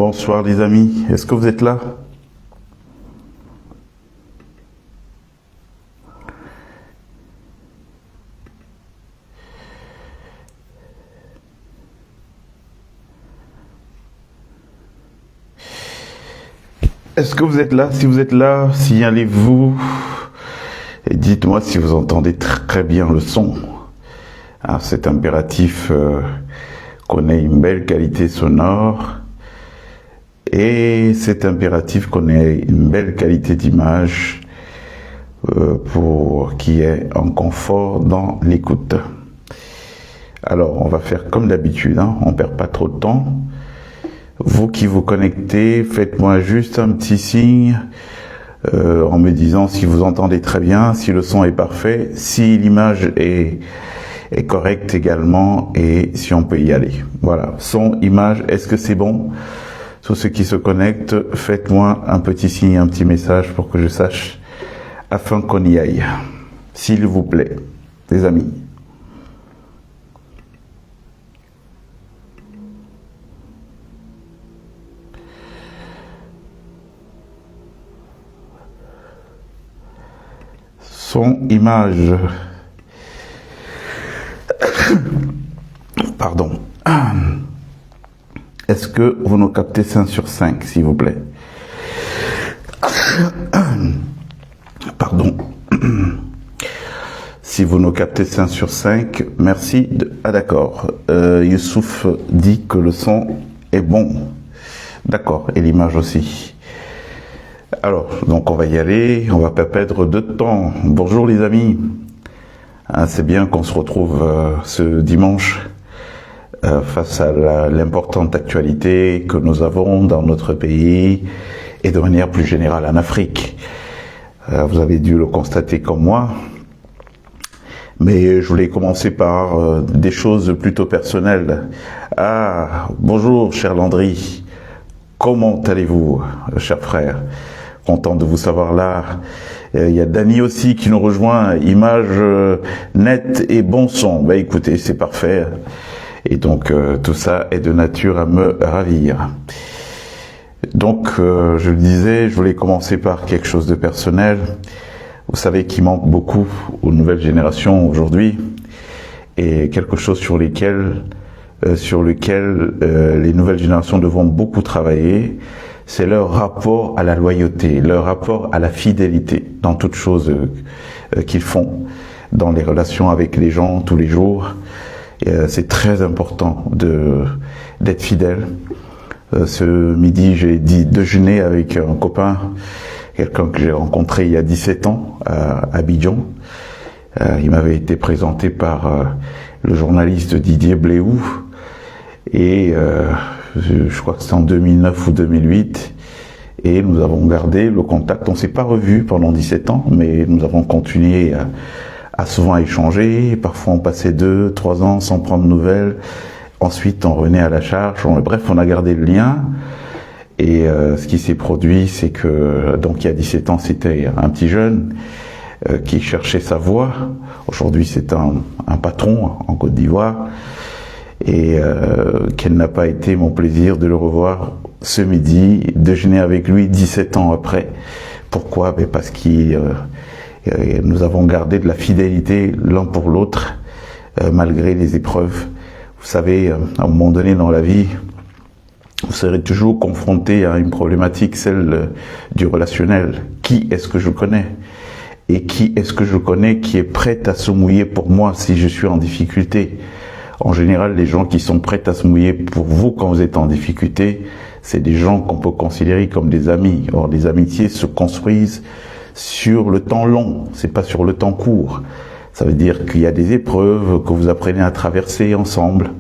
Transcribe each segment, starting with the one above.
Bonsoir les amis, est-ce que vous êtes là? Est-ce que vous êtes là? Si vous êtes là, signalez-vous et dites-moi si vous entendez très bien le son. Alors, c'est impératif qu'on ait une belle qualité sonore et c'est impératif qu'on ait une belle qualité d'image pour qu'il y ait un confort dans l'écoute. Alors, on va faire comme d'habitude, hein, on perd pas trop de temps. Vous qui vous connectez, faites-moi juste un petit signe en me disant si vous entendez très bien, si le son est parfait, si l'image est correcte également et si on peut y aller. Voilà, son, image, est-ce que c'est bon? Tous ceux qui se connectent, faites-moi un petit signe, un petit message pour que je sache afin qu'on y aille. S'il vous plaît, les amis. Son, image. Pardon. Est-ce que vous nous captez 5 sur 5, s'il vous plaît? Pardon. Si vous nous captez 5 sur 5, merci. Ah d'accord. Youssouf dit que le son est bon. D'accord. Et l'image aussi. Alors, donc on va y aller, on va pas perdre de temps. Bonjour les amis. C'est bien qu'on se retrouve ce dimanche face à l'importante actualité que nous avons dans notre pays et de manière plus générale en Afrique. Vous avez dû le constater comme moi. Mais je voulais commencer par des choses plutôt personnelles. Ah, bonjour cher Landry. Comment allez-vous, cher frère? Content de vous savoir là. Il y a Dany aussi qui nous rejoint. Image nette et bon son. Ben écoutez, c'est parfait. Et donc tout ça est de nature à me ravir. Donc je le disais, je voulais commencer par quelque chose de personnel. Vous savez qu'il manque beaucoup aux nouvelles générations aujourd'hui et quelque chose sur lequel les nouvelles générations devront beaucoup travailler. C'est leur rapport à la loyauté, leur rapport à la fidélité dans toutes choses qu'ils font, dans les relations avec les gens tous les jours. C'est très important d'être fidèle. Ce midi, j'ai dit déjeuner avec un copain, quelqu'un que j'ai rencontré il y a 17 ans à Abidjan. Il m'avait été présenté par le journaliste Didier Bléou et je crois que c'était en 2009 ou 2008 et nous avons gardé le contact. On s'est pas revus pendant 17 ans, mais nous avons continué à souvent échanger. Parfois on passait 2-3 ans sans prendre de nouvelles. Ensuite on revenait à la charge. Bref, on a gardé le lien. Et ce qui s'est produit, c'est que donc il y a 17 ans, c'était un petit jeune qui cherchait sa voie. Aujourd'hui, c'est un patron en Côte d'Ivoire. Et quel n'a pas été mon plaisir de le revoir ce midi, déjeuner avec lui 17 ans après. Pourquoi? Parce que nous avons gardé de la fidélité l'un pour l'autre, malgré les épreuves. Vous savez, à un moment donné dans la vie, vous serez toujours confronté à une problématique, celle du relationnel. Qui est-ce que je connais? Et qui est-ce que je connais qui est prêt à se mouiller pour moi si je suis en difficulté? En général, les gens qui sont prêts à se mouiller pour vous quand vous êtes en difficulté, c'est des gens qu'on peut considérer comme des amis. Or, les amitiés se construisent sur le temps long, c'est pas sur le temps court. Ça veut dire qu'il y a des épreuves que vous apprenez à traverser ensemble.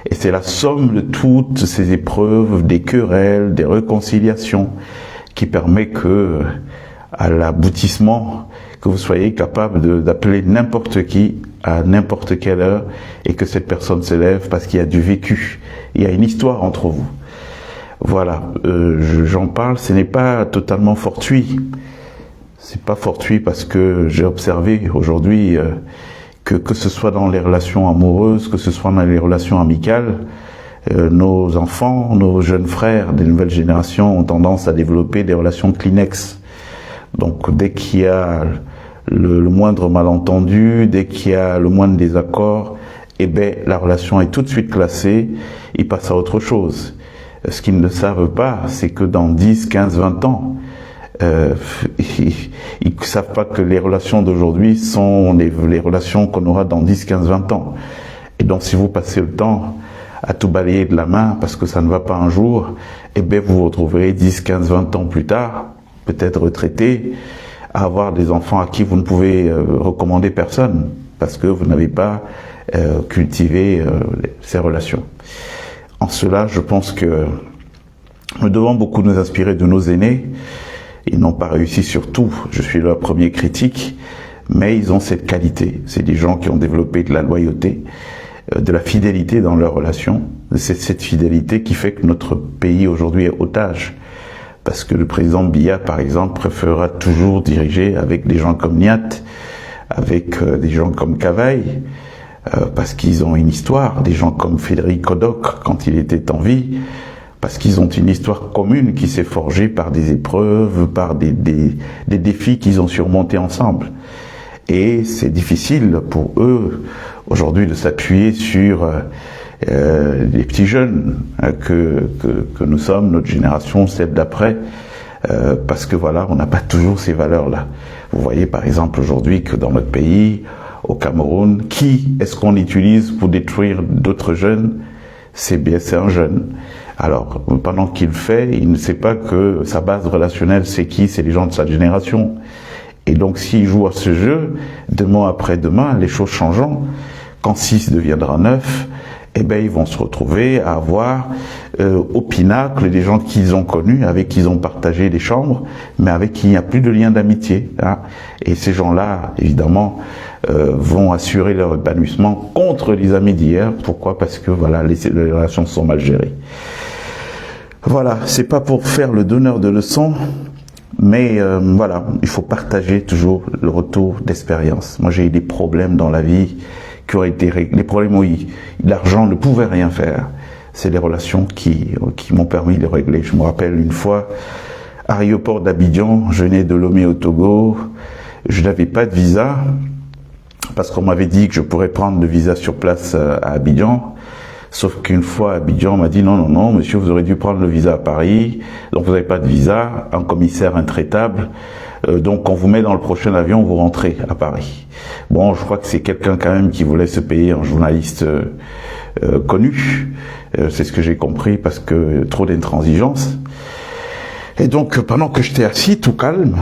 Et c'est la somme de toutes ces épreuves, des querelles, des réconciliations, qui permet que, à l'aboutissement, que vous soyez capable d'appeler n'importe qui à n'importe quelle heure et que cette personne se lève parce qu'il y a du vécu, il y a une histoire entre vous. Voilà, j'en parle, ce n'est pas totalement fortuit. C'est pas fortuit parce que j'ai observé aujourd'hui que ce soit dans les relations amoureuses, que ce soit dans les relations amicales, nos enfants, nos jeunes frères des nouvelles générations ont tendance à développer des relations Kleenex. Donc dès qu'il y a le moindre malentendu, dès qu'il y a le moindre désaccord, eh ben la relation est tout de suite classée, ils passent à autre chose. Ce qu'ils ne savent pas, c'est que dans 10, 15, 20 ans, ils ne savent pas que les relations d'aujourd'hui sont les relations qu'on aura dans 10, 15, 20 ans. Et donc si vous passez le temps à tout balayer de la main parce que ça ne va pas un jour, eh bien vous vous retrouverez 10, 15, 20 ans plus tard, peut-être retraité, à avoir des enfants à qui vous ne pouvez recommander personne parce que vous n'avez pas cultivé ces relations. En cela, je pense que nous devons beaucoup nous inspirer de nos aînés. Ils n'ont pas réussi sur tout, je suis leur premier critique, mais ils ont cette qualité. C'est des gens qui ont développé de la loyauté, de la fidélité dans leurs relations. C'est cette fidélité qui fait que notre pays aujourd'hui est otage. Parce que le président Biya, par exemple, préférera toujours diriger avec des gens comme Niat, avec des gens comme Cavaille, parce qu'ils ont une histoire, des gens comme Frédéric Kodok quand il était en vie, parce qu'ils ont une histoire commune qui s'est forgée par des épreuves, par des défis qu'ils ont surmontés ensemble. Et c'est difficile pour eux aujourd'hui de s'appuyer sur les petits jeunes que nous sommes, notre génération, celle d'après, parce que voilà, on n'a pas toujours ces valeurs-là. Vous voyez par exemple aujourd'hui que dans notre pays, au Cameroun, qui est-ce qu'on utilise pour détruire d'autres jeunes? C'est bien, c'est un jeune. Alors, pendant qu'il le fait, il ne sait pas que sa base relationnelle, c'est qui? C'est les gens de sa génération. Et donc, s'il joue à ce jeu, demain après demain, les choses changeant, quand 6 deviendra 9, eh ben, ils vont se retrouver à avoir au pinacle des gens qu'ils ont connus, avec qui ils ont partagé des chambres, mais avec qui il n'y a plus de lien d'amitié. Hein. Et ces gens-là, évidemment, vont assurer leur épanouissement contre les amis d'hier. Pourquoi? Parce que voilà, les relations sont mal gérées. Voilà, c'est pas pour faire le donneur de leçons, mais voilà, il faut partager toujours le retour d'expérience. Moi, j'ai eu des problèmes dans la vie qui ont été réglés, les problèmes où l'argent ne pouvait rien faire. C'est les relations qui m'ont permis de régler. Je me rappelle une fois, aéroport d'Abidjan, je venais de Lomé au Togo, je n'avais pas de visa, parce qu'on m'avait dit que je pourrais prendre le visa sur place à Abidjan. Sauf qu'une fois à Abidjan, on m'a dit non, monsieur, vous aurez dû prendre le visa à Paris, donc vous n'avez pas de visa, un commissaire intraitable, donc on vous met dans le prochain avion, vous rentrez à Paris. Bon, je crois que c'est quelqu'un quand même qui voulait se payer un journaliste connu, c'est ce que j'ai compris, parce que trop d'intransigeance. Et donc, pendant que j'étais assis, tout calme,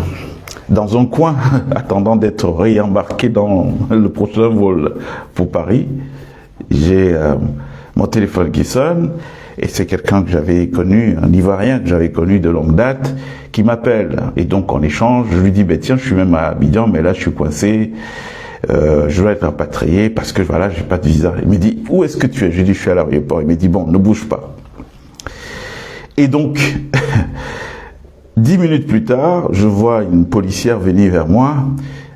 dans un coin, attendant d'être réembarqué dans le prochain vol pour Paris, j'ai mon téléphone qui sonne, et c'est quelqu'un que j'avais connu, un Ivoirien que j'avais connu de longue date, qui m'appelle. Et donc, en échange, je lui dis, tiens, je suis même à Abidjan, mais là, je suis coincé, je dois être rapatrié, parce que voilà, j'ai pas de visa. Il me dit, où est-ce que tu es? Je lui dis, je suis à l'aéroport. Il me dit, bon, ne bouge pas. Et donc, 10 minutes plus tard, je vois une policière venir vers moi.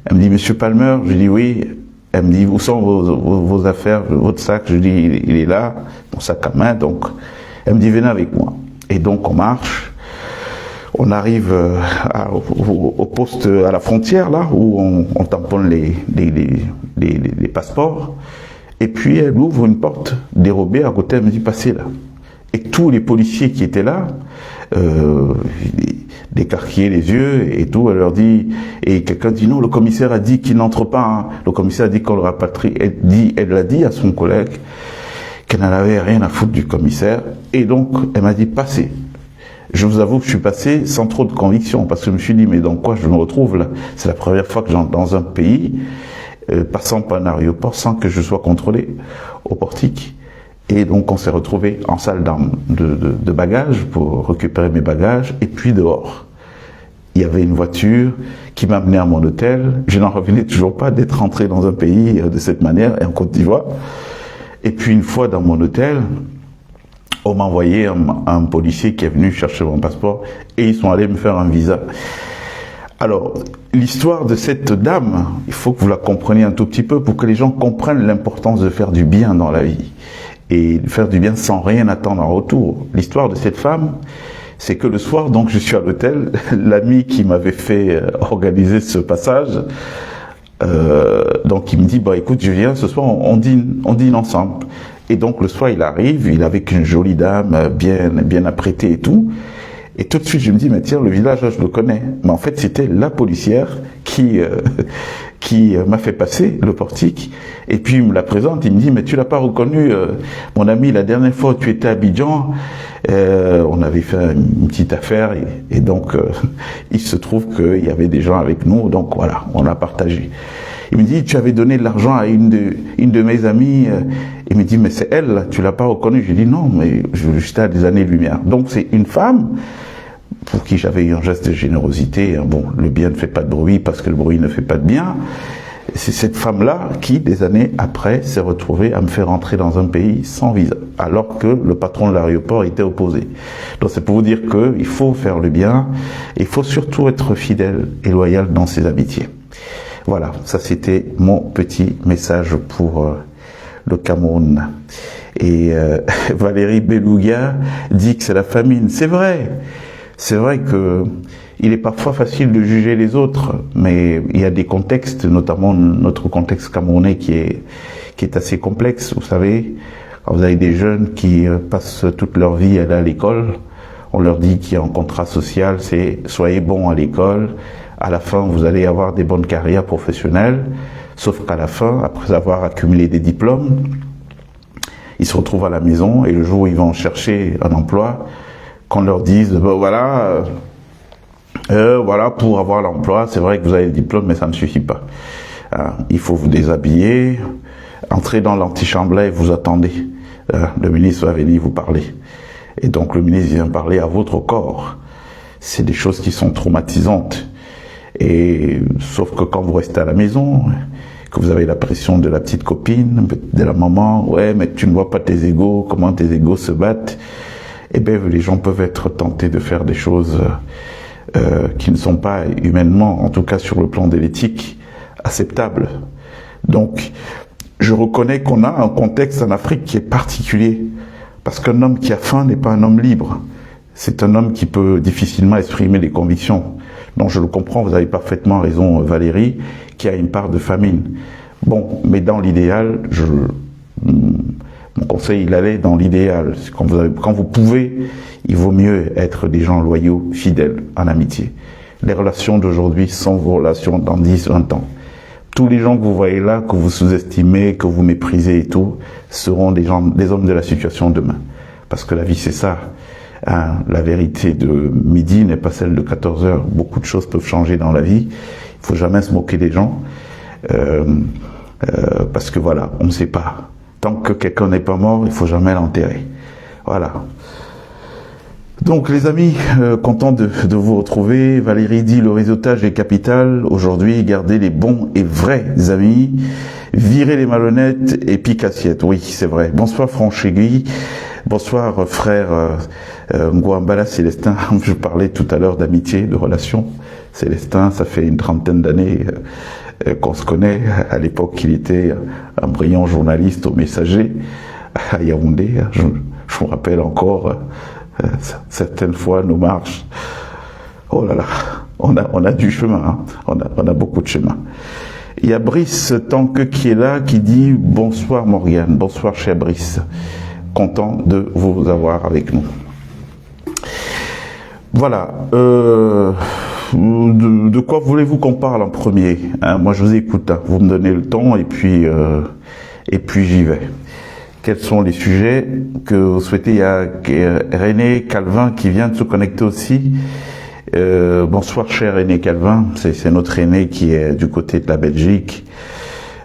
Elle me dit, Monsieur Palmer? Je lui dis, oui. Elle me dit, où sont vos affaires, votre sac? Je lui dis, il est là, mon sac à main. Donc, elle me dit, venez avec moi. Et donc, on marche. On arrive au poste, à la frontière, là, où on tamponne les passeports. Et puis, elle ouvre une porte dérobée à côté, elle me dit, passez là. Et tous les policiers qui étaient là, d'écarquiller les yeux et tout, elle leur dit, et quelqu'un dit non, le commissaire a dit qu'il n'entre pas, hein. Le commissaire a dit qu'on le rapatrie, elle a dit à son collègue qu'elle n'en avait rien à foutre du commissaire, et donc elle m'a dit passez. Je vous avoue que je suis passé sans trop de conviction, parce que je me suis dit, mais dans quoi je me retrouve là? C'est la première fois que j'entre dans un pays, passant par un aéroport sans que je sois contrôlé au portique. Et donc, on s'est retrouvé en salle de bagages pour récupérer mes bagages. Et puis dehors, il y avait une voiture qui m'amenait à mon hôtel. Je n'en revenais toujours pas d'être rentré dans un pays de cette manière, et en Côte d'Ivoire. Et puis une fois dans mon hôtel, on m'a envoyé un policier qui est venu chercher mon passeport et ils sont allés me faire un visa. Alors, l'histoire de cette dame, il faut que vous la compreniez un tout petit peu pour que les gens comprennent l'importance de faire du bien dans la vie. et faire du bien sans rien attendre en retour. L'histoire de cette femme, c'est que le soir, donc je suis à l'hôtel, l'ami qui m'avait fait organiser ce passage, donc il me dit, bah écoute, je viens ce soir, on dîne ensemble. Et donc le soir, il arrive, il est avec une jolie dame, bien apprêtée et tout. Et tout de suite, je me dis, mais tiens, le visage, je le connais. Mais en fait, c'était la policière qui m'a fait passer le portique. Et puis, il me la présente, il me dit, mais tu l'as pas reconnu, mon ami, la dernière fois où tu étais à Abidjan, on avait fait une petite affaire. Et donc, il se trouve qu'il y avait des gens avec nous. Donc, voilà, on a partagé. Il me dit, tu avais donné de l'argent à une de mes amies. Il me dit, mais c'est elle, là, tu l'as pas reconnue. Je dis, non, mais j'étais à des années-lumière. Donc, c'est une femme pour qui j'avais eu un geste de générosité. Bon, le bien ne fait pas de bruit parce que le bruit ne fait pas de bien. C'est cette femme-là qui, des années après, s'est retrouvée à me faire entrer dans un pays sans visa, alors que le patron de l'aéroport était opposé. Donc c'est pour vous dire qu'il faut faire le bien, et il faut surtout être fidèle et loyal dans ses amitiés. Voilà, ça c'était mon petit message pour le Cameroun. Et Valérie Belouga dit que c'est la famine. C'est vrai que il est parfois facile de juger les autres, mais il y a des contextes, notamment notre contexte camerounais qui est assez complexe. Vous savez, quand vous avez des jeunes qui passent toute leur vie à aller à l'école, on leur dit qu'il y a un contrat social, c'est soyez bons à l'école. À la fin, vous allez avoir des bonnes carrières professionnelles, sauf qu'à la fin, après avoir accumulé des diplômes, ils se retrouvent à la maison et le jour où ils vont chercher un emploi, qu'on leur dise, ben voilà, pour avoir l'emploi, c'est vrai que vous avez le diplôme, mais ça ne suffit pas. Il faut vous déshabiller, entrer dans l'antichambre et vous attendez. Le ministre va venir vous parler. Et donc le ministre vient parler à votre corps. C'est des choses qui sont traumatisantes. Et sauf que quand vous restez à la maison, que vous avez la pression de la petite copine, de la maman, ouais, mais tu ne vois pas tes égos, comment tes égos se battent, eh bien, les gens peuvent être tentés de faire des choses qui ne sont pas humainement, en tout cas sur le plan de l'éthique, acceptables. Donc, je reconnais qu'on a un contexte en Afrique qui est particulier, parce qu'un homme qui a faim n'est pas un homme libre. C'est un homme qui peut difficilement exprimer des convictions. Donc je le comprends, vous avez parfaitement raison Valérie, qui a une part de famine. Bon, mais dans l'idéal, mon conseil, il allait dans l'idéal. Quand vous pouvez, il vaut mieux être des gens loyaux, fidèles, en amitié. Les relations d'aujourd'hui sont vos relations dans 10, 20 ans. Tous les gens que vous voyez là, que vous sous-estimez, que vous méprisez et tout, seront des hommes de la situation demain. Parce que la vie, c'est ça. La vérité de midi n'est pas celle de 14 heures. Beaucoup de choses peuvent changer dans la vie. Il faut jamais se moquer des gens. Parce que voilà, on ne sait pas. Tant que quelqu'un n'est pas mort, il faut jamais l'enterrer. Voilà. Donc les amis, content de vous retrouver. Valérie dit le réseautage est capital. Aujourd'hui, gardez les bons et vrais amis. Virez les malhonnêtes et pique assiette. Oui, c'est vrai. Bonsoir Franchegui. Bonsoir frère Ngouambala Célestin. Je parlais tout à l'heure d'amitié, de relation. Célestin, ça fait une 30aine d'années qu'on se connaît. À l'époque, il était un brillant journaliste au Messager à Yaoundé. Je me rappelle encore certaines fois nos marches. Oh là là, on a du chemin, hein. On a beaucoup de chemin. Il y a Brice Tanque qui est là, qui dit bonsoir Morgane, bonsoir cher Brice. Content de vous avoir avec nous. Voilà. De quoi voulez-vous qu'on parle en premier, hein? Moi, je vous écoute. Hein. Vous me donnez le ton et puis j'y vais. Quels sont les sujets que vous souhaitez? Il y a René Calvin qui vient de se connecter aussi. Bonsoir, cher René Calvin. C'est notre René qui est du côté de la Belgique.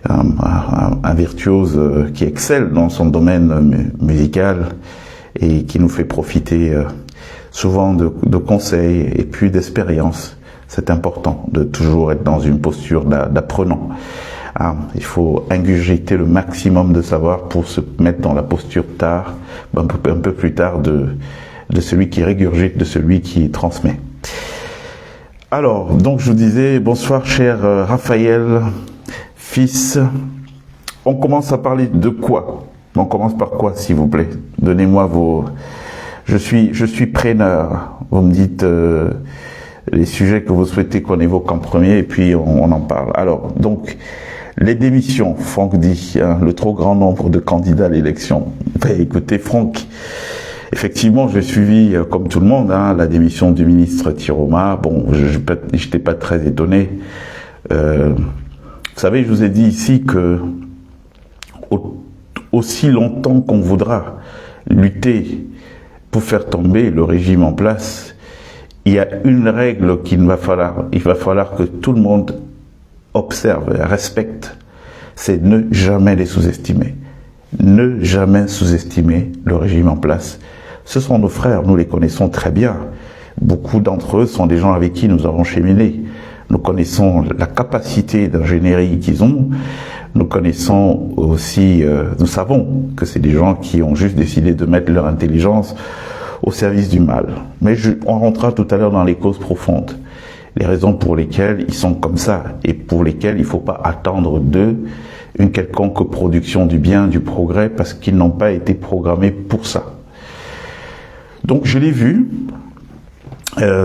Un virtuose qui excelle dans son domaine musical et qui nous fait profiter souvent de conseils et puis d'expériences. C'est important de toujours être dans une posture d'apprenant. Il faut ingurgiter le maximum de savoir pour se mettre dans la posture tard, un peu plus tard de celui qui régurgite, de celui qui transmet. Alors, donc je vous disais, bonsoir cher Raphaël, fils. On commence à parler de quoi? On commence par quoi, s'il vous plaît? Donnez-moi vos... Je suis preneur. Vous me dites les sujets que vous souhaitez qu'on évoque en premier et puis on en parle. Alors, donc, les démissions, Franck dit, hein, le trop grand nombre de candidats à l'élection. Ben, écoutez, Franck, effectivement, j'ai suivi, comme tout le monde, hein, la démission du ministre Tiroma. Bon, je n'étais pas très étonné. Vous savez, je vous ai dit ici que aussi longtemps qu'on voudra lutter pour faire tomber le régime en place, il y a une règle il va falloir que tout le monde observe, respecte, c'est ne jamais les sous-estimer. Ne jamais sous-estimer le régime en place. Ce sont nos frères, nous les connaissons très bien. Beaucoup d'entre eux sont des gens avec qui nous avons cheminé. Nous connaissons la capacité d'ingénierie qu'ils ont. Nous connaissons aussi, nous savons que c'est des gens qui ont juste décidé de mettre leur intelligence au service du mal. Mais on rentrera tout à l'heure dans les causes profondes, les raisons pour lesquelles ils sont comme ça et pour lesquelles il ne faut pas attendre d'eux une quelconque production du bien, du progrès, parce qu'ils n'ont pas été programmés pour ça. Donc je l'ai vu,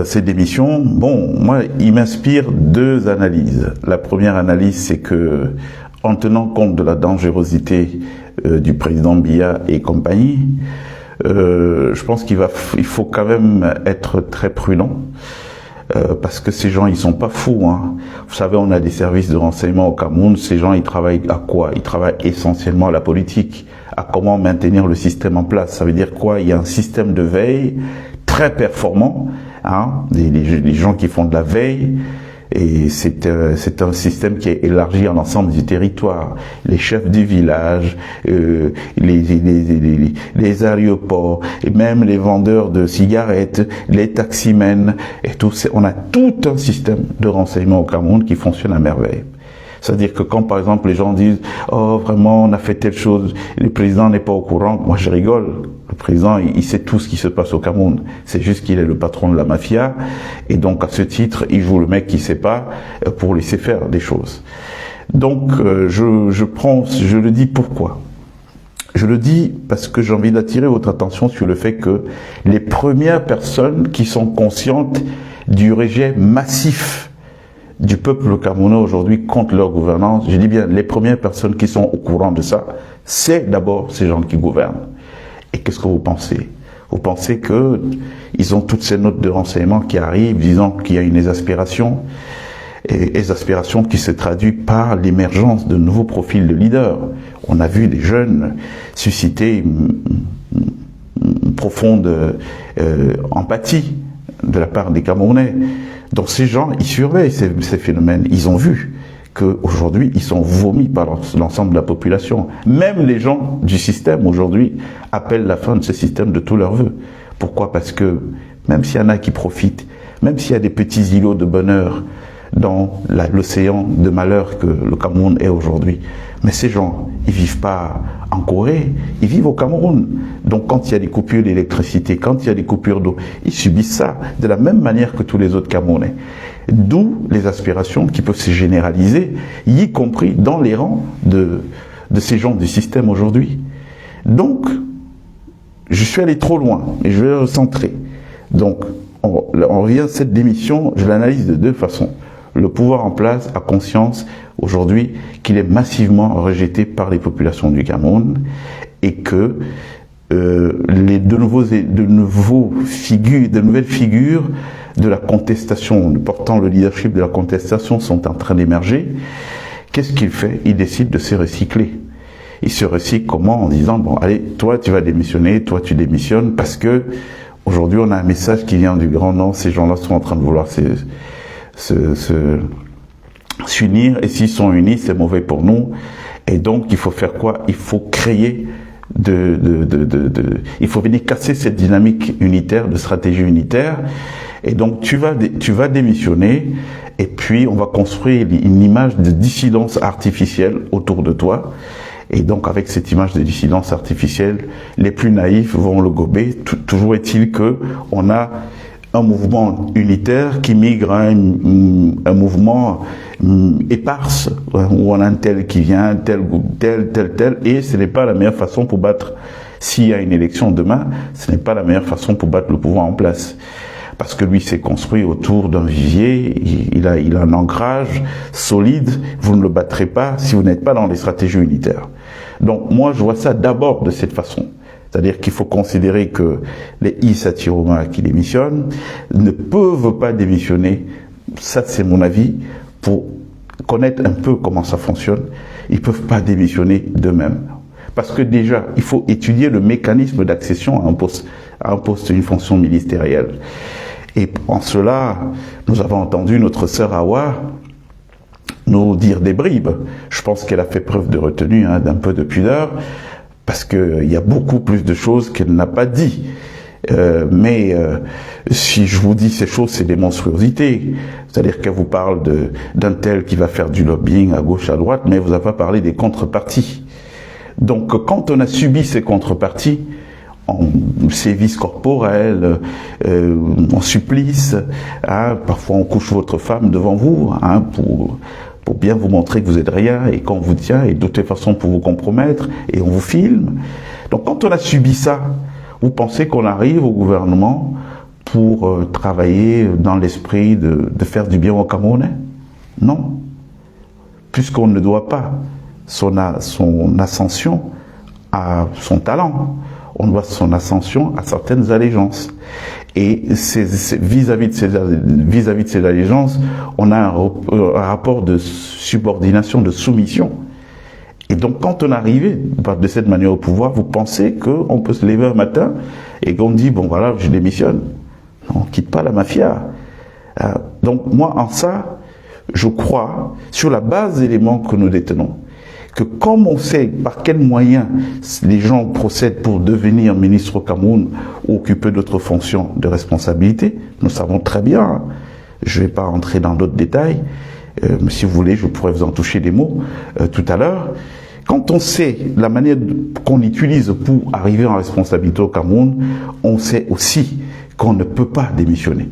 ces démissions. Bon, moi, il m'inspire deux analyses. La première analyse, c'est que, en tenant compte de la dangerosité du président Biya et compagnie, je pense qu'il faut quand même être très prudent, parce que ces gens, ils sont pas fous, hein. Vous savez, on a des services de renseignement au Cameroun. Ces gens, ils travaillent à quoi? Ils travaillent essentiellement à la politique, à comment maintenir le système en place. Ça veut dire quoi? Il y a un système de veille très performant, hein, les gens qui font de la veille. Et c'est un système qui est élargi à l'ensemble du territoire. Les chefs du village, les aéroports, et même les vendeurs de cigarettes, les taximens, et tout. On a tout un système de renseignement au Cameroun qui fonctionne à merveille. C'est-à-dire que quand, par exemple, les gens disent « Oh, vraiment, on a fait telle chose, le président n'est pas au courant », moi je rigole. Le président, il sait tout ce qui se passe au Cameroun. C'est juste qu'il est le patron de la mafia. Et donc, à ce titre, il joue le mec qui sait pas pour laisser faire des choses. Donc, je le dis pourquoi? Je le dis parce que j'ai envie d'attirer votre attention sur le fait que les premières personnes qui sont conscientes du rejet massif du peuple camerounais aujourd'hui contre leur gouvernance, je dis bien les premières personnes qui sont au courant de ça, c'est d'abord ces gens qui gouvernent. Et qu'est-ce que vous pensez? Vous pensez que ils ont toutes ces notes de renseignement qui arrivent disant qu'il y a une exaspération, et exaspération qui se traduit par l'émergence de nouveaux profils de leaders. On a vu des jeunes susciter une profonde empathie de la part des Camerounais. Donc ces gens, ils surveillent ces phénomènes. Ils ont vu qu'aujourd'hui, ils sont vomis par l'ensemble de la population. Même les gens du système, aujourd'hui, appellent la fin de ce système de tous leurs vœux. Pourquoi? Parce que même s'il y en a qui profitent, même s'il y a des petits îlots de bonheur dans l'océan de malheur que le Cameroun est aujourd'hui, mais ces gens, ils vivent pas en Corée, ils vivent au Cameroun. Donc quand il y a des coupures d'électricité, quand il y a des coupures d'eau, ils subissent ça de la même manière que tous les autres Camerounais. D'où les aspirations qui peuvent se généraliser, y compris dans les rangs de ces gens du système aujourd'hui. Donc, je suis allé trop loin et je vais le recentrer. Donc, on revient à cette démission, je l'analyse de deux façons. Le pouvoir en place a conscience aujourd'hui qu'il est massivement rejeté par les populations du Cameroun et que de nouvelles figures de la contestation, portant le leadership de la contestation sont en train d'émerger. Qu'est-ce qu'il fait? Il décide de se recycler. Il se recycle comment? En disant, bon, allez, toi tu vas démissionner, toi tu démissionnes, parce que aujourd'hui on a un message qui vient du grand nord, ces gens-là sont en train de vouloir s'unir, et s'ils sont unis, c'est mauvais pour nous. Et donc, il faut faire quoi? Il faut créer il faut venir casser cette dynamique unitaire, de stratégie unitaire. Et donc, tu vas démissionner, et puis on va construire une image de dissidence artificielle autour de toi. Et donc, avec cette image de dissidence artificielle, les plus naïfs vont le gober. Toujours est-il que on a un mouvement unitaire qui migre à un mouvement éparse, où on a un tel qui vient, tel, et ce n'est pas la meilleure façon pour battre, s'il y a une élection demain, ce n'est pas la meilleure façon pour battre le pouvoir en place. Parce que lui s'est construit autour d'un vivier, il a un ancrage solide, vous ne le battrez pas si vous n'êtes pas dans les stratégies unitaires. Donc moi je vois ça d'abord de cette façon. C'est-à-dire qu'il faut considérer que les Issa Chiroma qui démissionnent ne peuvent pas démissionner, ça c'est mon avis, pour connaître un peu comment ça fonctionne, ils ne peuvent pas démissionner d'eux-mêmes. Parce que déjà, il faut étudier le mécanisme d'accession à un poste, une fonction ministérielle. Et en cela, nous avons entendu notre sœur Awa nous dire des bribes. Je pense qu'elle a fait preuve de retenue, d'un peu de pudeur, parce qu'il y a beaucoup plus de choses qu'elle n'a pas dit. Mais si je vous dis ces choses, c'est des monstruosités. C'est-à-dire qu'elle vous parle d'un tel qui va faire du lobbying à gauche, à droite, mais elle vous a pas parlé des contreparties. Donc quand on a subi ces contreparties, en sévices corporels, en supplice, parfois on couche votre femme devant vous, pour bien vous montrer que vous êtes rien et qu'on vous tient, et de toute façon pour vous compromettre, et on vous filme. Donc quand on a subi ça, vous pensez qu'on arrive au gouvernement pour travailler dans l'esprit de faire du bien aux Camerounais? Non. Puisqu'on ne doit pas son ascension à son talent. On doit son ascension à certaines allégeances. Et vis-à-vis de ces allégeances, on a un rapport de subordination, de soumission. Et donc, quand on arrive de cette manière au pouvoir, vous pensez qu'on peut se lever un matin et qu'on dit, bon voilà, je démissionne. Non, on ne quitte pas la mafia. Donc, moi, en ça, je crois, sur la base des éléments que nous détenons, que comme on sait par quels moyens les gens procèdent pour devenir ministre au Cameroun ou occuper d'autres fonctions de responsabilité, nous savons très bien, je ne vais pas entrer dans d'autres détails, mais si vous voulez, je pourrais vous en toucher des mots tout à l'heure. Quand on sait la manière qu'on utilise pour arriver en responsabilité au Cameroun, on sait aussi qu'on ne peut pas démissionner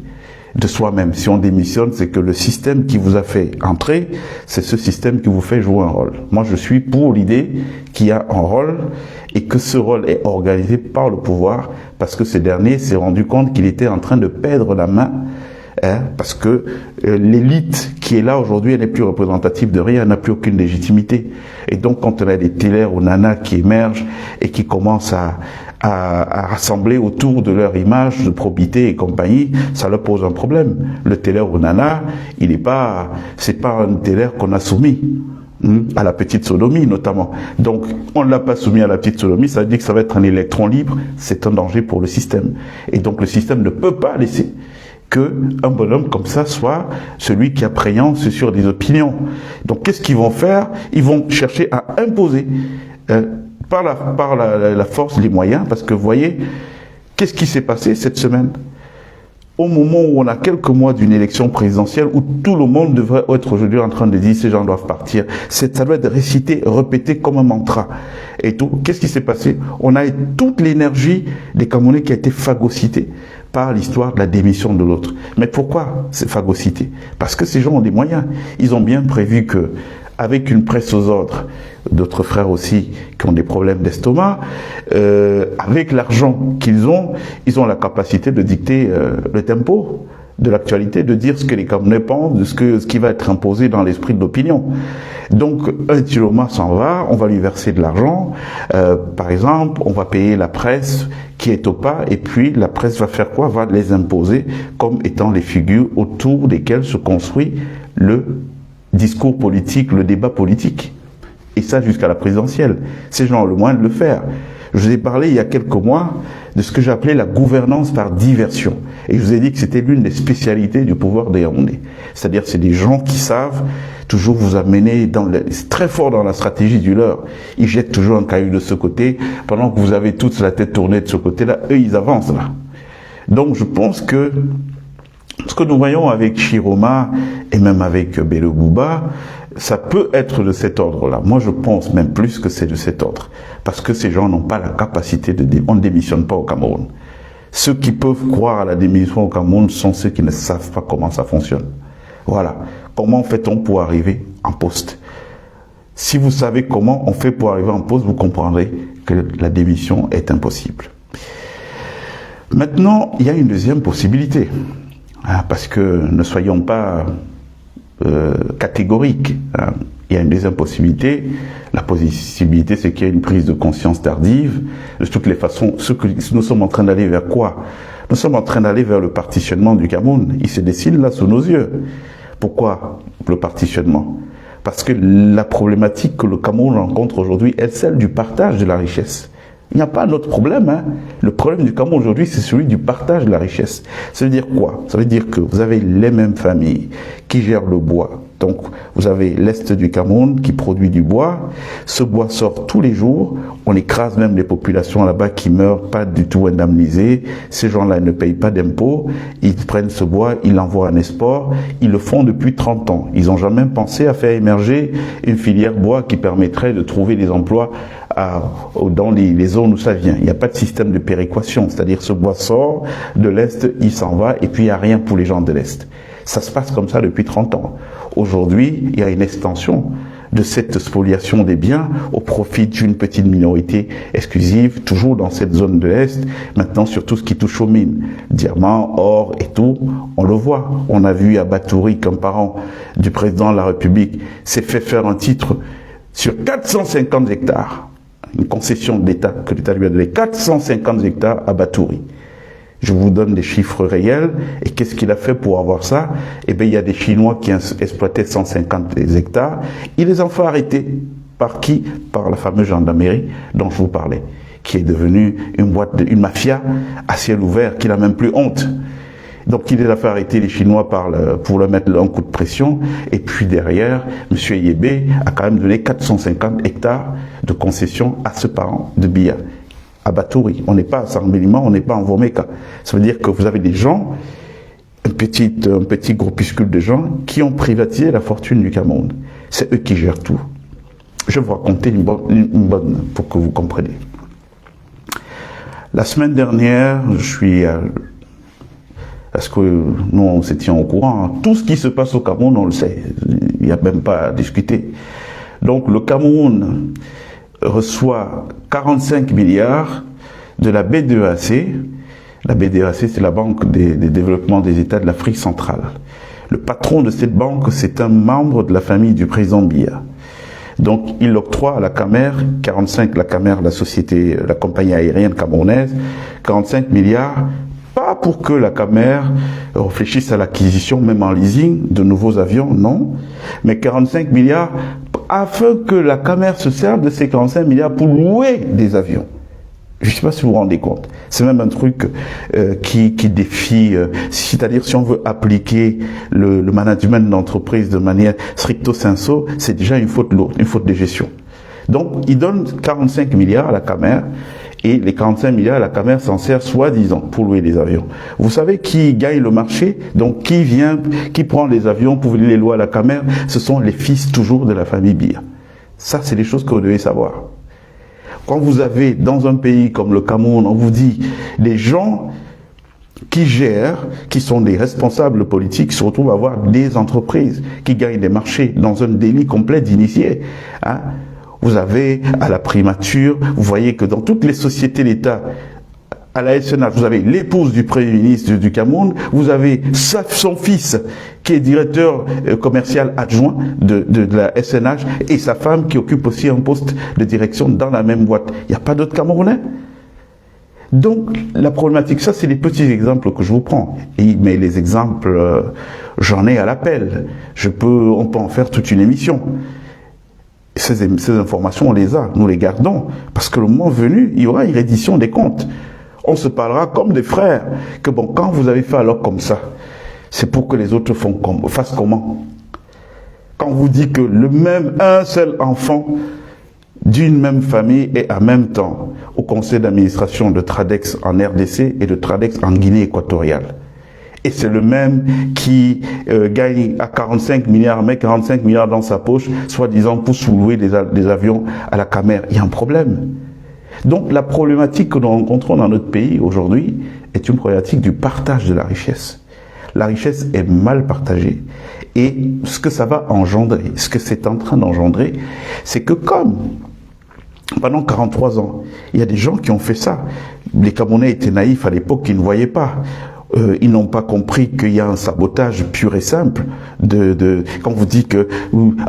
de soi-même. Si on démissionne, c'est que le système qui vous a fait entrer, c'est ce système qui vous fait jouer un rôle. Moi, je suis pour l'idée qu'il y a un rôle et que ce rôle est organisé par le pouvoir parce que ce dernier s'est rendu compte qu'il était en train de perdre la main, parce que l'élite qui est là aujourd'hui, elle n'est plus représentative de rien, elle n'a plus aucune légitimité. Et donc, quand on a des télères ou nanas qui émergent et qui commencent à rassembler autour de leur image de probité et compagnie, ça leur pose un problème. Le télère ou nana, c'est pas un télère qu'on a soumis à la petite sodomie notamment. Donc, on ne l'a pas soumis à la petite sodomie, ça veut dire que ça va être un électron libre, c'est un danger pour le système. Et donc, le système ne peut pas laisser qu'un bonhomme comme ça soit celui qui a préance sur des opinions. Donc, qu'est-ce qu'ils vont faire? Ils vont chercher à imposer par la force, les moyens, parce que vous voyez, qu'est-ce qui s'est passé cette semaine? Au moment où on a quelques mois d'une élection présidentielle, où tout le monde devrait être aujourd'hui en train de dire ces gens doivent partir, ça doit être récité, répété comme un mantra. Et tout, qu'est-ce qui s'est passé? On a toute l'énergie des Camerounais qui a été phagocytée par l'histoire de la démission de l'autre. Mais pourquoi c'est phagocyté? Parce que ces gens ont des moyens. Ils ont bien prévu que, avec une presse aux ordres, d'autres frères aussi qui ont des problèmes d'estomac, avec l'argent qu'ils ont, ils ont la capacité de dicter le tempo de l'actualité, de dire ce que les Camerounais pensent, de ce qui va être imposé dans l'esprit de l'opinion. Donc, un Chiroma s'en va, on va lui verser de l'argent, par exemple, on va payer la presse qui est au pas, et puis la presse va faire quoi? Va les imposer comme étant les figures autour desquelles se construit le discours politique, le débat politique. Et ça jusqu'à la présidentielle. Ces gens ont le moyen de le faire. Je vous ai parlé il y a quelques mois de ce que j'appelais la gouvernance par diversion. Et je vous ai dit que c'était l'une des spécialités du pouvoir des Yaoundé. C'est-à-dire c'est des gens qui savent toujours vous amener c'est très fort dans la stratégie du leur. Ils jettent toujours un caillou de ce côté, pendant que vous avez toute la tête tournée de ce côté-là, eux ils avancent là. Donc je pense que ce que nous voyons avec Chiroma et même avec Bello Bouba, ça peut être de cet ordre-là. Moi, je pense même plus que c'est de cet ordre. Parce que ces gens n'ont pas la capacité on ne démissionne pas au Cameroun. Ceux qui peuvent croire à la démission au Cameroun sont ceux qui ne savent pas comment ça fonctionne. Voilà. Comment fait-on pour arriver en poste? Si vous savez comment on fait pour arriver en poste, vous comprendrez que la démission est impossible. Maintenant, il y a une deuxième possibilité. Parce que ne soyons pas catégoriques. Il y a une deuxième possibilité. La possibilité, c'est qu'il y a une prise de conscience tardive. De toutes les façons, nous sommes en train d'aller vers quoi? Nous sommes en train d'aller vers le partitionnement du Cameroun. Il se dessine là sous nos yeux. Pourquoi le partitionnement? Parce que la problématique que le Cameroun rencontre aujourd'hui est celle du partage de la richesse. Il n'y a pas d'autre problème. Le problème du Cameroun aujourd'hui, c'est celui du partage de la richesse. Ça veut dire quoi? Ça veut dire que vous avez les mêmes familles qui gèrent le bois. Donc, vous avez l'Est du Cameroun qui produit du bois. Ce bois sort tous les jours. On écrase même les populations là-bas qui meurent pas du tout indemnisées. Ces gens-là ne payent pas d'impôts. Ils prennent ce bois, ils l'envoient en export. Ils le font depuis 30 ans. Ils n'ont jamais pensé à faire émerger une filière bois qui permettrait de trouver des emplois dans les zones où ça vient. Il n'y a pas de système de péréquation. C'est-à-dire ce bois sort de l'Est, il s'en va et puis il n'y a rien pour les gens de l'Est. Ça se passe comme ça depuis 30 ans. Aujourd'hui, il y a une extension de cette spoliation des biens au profit d'une petite minorité exclusive, toujours dans cette zone de l'Est. Maintenant, sur tout ce qui touche aux mines, diamants, or et tout, on le voit. On a vu à Batouri qu'un parent du président de la République s'est fait faire un titre sur 450 hectares. Une concession d'État que l'État lui a donné, 450 hectares à Batouri. Je vous donne des chiffres réels. Et qu'est-ce qu'il a fait pour avoir ça? Eh bien, il y a des Chinois qui exploitaient 150 hectares. Il les a fait arrêter. Par qui? Par la fameuse gendarmerie dont je vous parlais, qui est devenue une mafia à ciel ouvert, qui n'a même plus honte. Donc, il les a fait arrêter, les Chinois, pour leur mettre un coup de pression. Et puis derrière, M. Yébé a quand même donné 450 hectares de concession à ce parent de Biya. À Batouri. On n'est pas à Sarmbélima, on n'est pas en Vomeka. Ça veut dire que vous avez des gens, un petit groupuscule de gens qui ont privatisé la fortune du Cameroun. C'est eux qui gèrent tout. Je vais vous raconter une bonne pour que vous compreniez. La semaine dernière, parce que nous, on se tient au courant, tout ce qui se passe au Cameroun, on le sait. Il n'y a même pas à discuter. Donc, le Cameroun reçoit 45 milliards de la BDEAC. La BDEAC, c'est la Banque des développements des États de l'Afrique centrale. Le patron de cette banque, c'est un membre de la famille du président Biya. Donc, il octroie à la Camer, la compagnie aérienne camerounaise, 45 milliards, pas pour que la Camer réfléchisse à l'acquisition, même en leasing, de nouveaux avions, non, mais 45 milliards afin que la Camer se serve de ces 45 milliards pour louer des avions. Je ne sais pas si vous vous rendez compte. C'est même un truc qui défie, c'est-à-dire si on veut appliquer le management d'entreprise de manière stricto sensu, c'est déjà une faute lourde, une faute de gestion. Donc, il donne 45 milliards à la Camer, et les 45 milliards, la Camer s'en sert soi-disant pour louer des avions. Vous savez qui gagne le marché? Donc, qui prend les avions pour les louer à la Camer? Ce sont les fils toujours de la famille Biya. Ça, c'est des choses que vous devez savoir. Quand vous avez, dans un pays comme le Cameroun, on vous dit, les gens qui gèrent, qui sont des responsables politiques, se retrouvent à avoir des entreprises qui gagnent des marchés dans un délit complet d'initiés. Vous avez à la primature, vous voyez que dans toutes les sociétés d'État, à la SNH, vous avez l'épouse du Premier ministre du Cameroun, vous avez son fils qui est directeur commercial adjoint de la SNH et sa femme qui occupe aussi un poste de direction dans la même boîte. Il n'y a pas d'autres Camerounais. Donc, la problématique, ça c'est les petits exemples que je vous prends. Mais les exemples, j'en ai à l'appel. On peut en faire toute une émission. Ces informations, on les a, nous les gardons, parce que le moment venu, il y aura une reddition des comptes. On se parlera comme des frères, que bon, quand vous avez fait alors comme ça, c'est pour que les autres fassent comment? Quand on vous dit que un seul enfant d'une même famille est en même temps au conseil d'administration de Tradex en RDC et de Tradex en Guinée équatoriale. Et c'est le même qui gagne à 45 milliards, met 45 milliards dans sa poche, soi-disant pour sous-louer des avions à la Camer. Il y a un problème. Donc la problématique que nous rencontrons dans notre pays aujourd'hui est une problématique du partage de la richesse. La richesse est mal partagée. Et ce que ça va engendrer, ce que c'est en train d'engendrer, c'est que comme pendant 43 ans, il y a des gens qui ont fait ça. Les Camerounais étaient naïfs à l'époque, ils ne voyaient pas. Ils n'ont pas compris qu'il y a un sabotage pur et simple quand vous dites que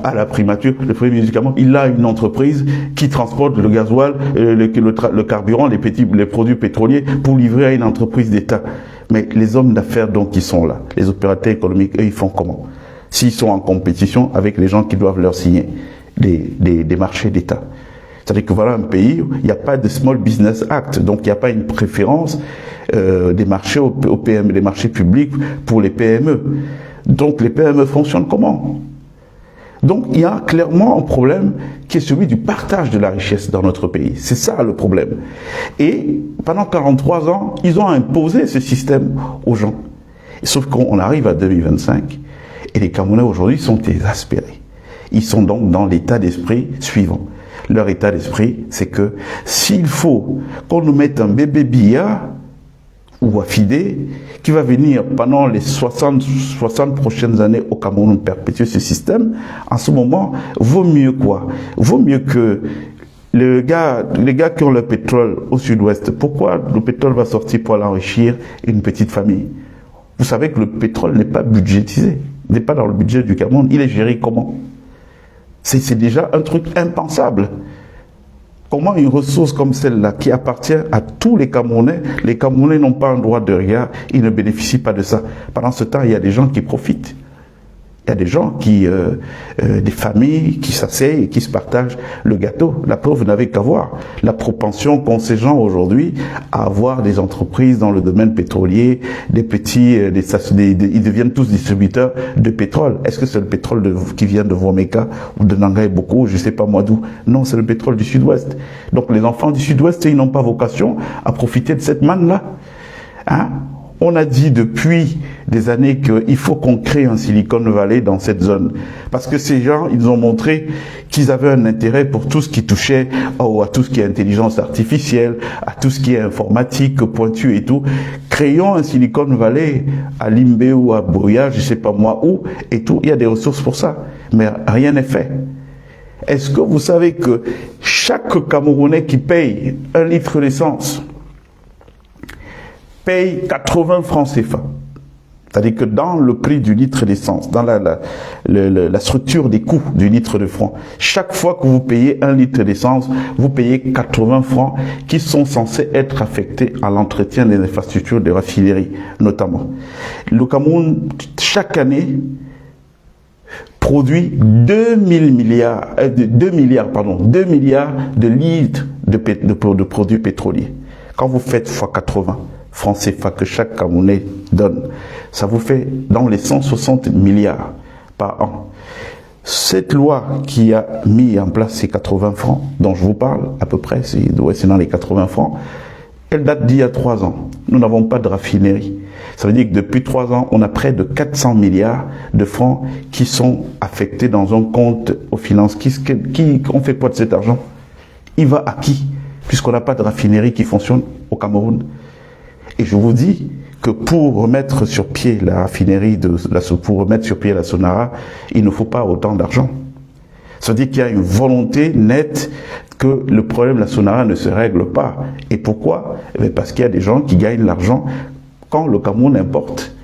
à la primature, le premier ministre du Cameroun, il a une entreprise qui transporte le gasoil, le carburant, les produits pétroliers pour livrer à une entreprise d'État. Mais les hommes d'affaires donc qui sont là, les opérateurs économiques, eux, ils font comment? S'ils sont en compétition avec les gens qui doivent leur signer des marchés d'État. C'est-à-dire que voilà un pays où il n'y a pas de Small Business Act, donc il n'y a pas une préférence des marchés au PME, des marchés publics pour les PME. Donc les PME fonctionnent comment? Donc il y a clairement un problème qui est celui du partage de la richesse dans notre pays. C'est ça le problème. Et pendant 43 ans, ils ont imposé ce système aux gens. Sauf qu'on arrive à 2025 et les Camerounais aujourd'hui sont exaspérés. Ils sont donc dans l'état d'esprit suivant. Leur état d'esprit, c'est que s'il faut qu'on nous mette un bébé billard ou affidé qui va venir pendant les 60 prochaines années au Cameroun perpétuer ce système, en ce moment, vaut mieux quoi? Vaut mieux que les gars qui ont le pétrole au sud-ouest, pourquoi le pétrole va sortir pour aller enrichir une petite famille? Vous savez que le pétrole n'est pas budgétisé, n'est pas dans le budget du Cameroun, il est géré comment? C'est déjà un truc impensable. Comment une ressource comme celle-là, qui appartient à tous les Camerounais n'ont pas un droit de regard, ils ne bénéficient pas de ça. Pendant ce temps, il y a des gens qui profitent. Il y a des gens des familles qui s'asseyent et qui se partagent le gâteau. La preuve, vous n'avez qu'à voir la propension qu'ont ces gens aujourd'hui à avoir des entreprises dans le domaine pétrolier, ils deviennent tous distributeurs de pétrole. Est-ce que c'est le pétrole qui vient de Womeka ou de Nangaï Boko, je ne sais pas moi d'où? Non, c'est le pétrole du Sud-Ouest. Donc les enfants du Sud-Ouest, ils n'ont pas vocation à profiter de cette manne-là. Hein? On a dit depuis des années qu'il faut qu'on crée un Silicon Valley dans cette zone. Parce que ces gens, ils ont montré qu'ils avaient un intérêt pour tout ce qui touchait à tout ce qui est intelligence artificielle, à tout ce qui est informatique, pointu et tout. Créons un Silicon Valley à Limbe ou à Boya, je sais pas moi où, et tout. Il y a des ressources pour ça. Mais rien n'est fait. Est-ce que vous savez que chaque Camerounais qui paye 1 litre d'essence paye 80 francs CFA. C'est-à-dire que dans le prix du litre d'essence, dans la structure des coûts du litre de francs, chaque fois que vous payez 1 litre d'essence, vous payez 80 francs qui sont censés être affectés à l'entretien des infrastructures de raffinerie, notamment. Le Cameroun, chaque année, produit 2 milliards de litres de produits pétroliers. Quand vous faites x 80, francs CFA que chaque Camerounais donne, ça vous fait dans les 160 milliards par an. Cette loi qui a mis en place ces 80 francs, dont je vous parle, à peu près, c'est dans les 80 francs, elle date d'il y a 3 ans. Nous n'avons pas de raffinerie. Ça veut dire que depuis 3 ans, on a près de 400 milliards de francs qui sont affectés dans un compte aux finances. On fait quoi de cet argent? Il va à qui? Puisqu'on n'a pas de raffinerie qui fonctionne au Cameroun. Et je vous dis que pour remettre sur pied la raffinerie, pour remettre sur pied la Sonara, il ne faut pas autant d'argent. Ça veut dire qu'il y a une volonté nette que le problème de la Sonara ne se règle pas. Et pourquoi? Parce qu'il y a des gens qui gagnent l'argent quand le Cameroun importe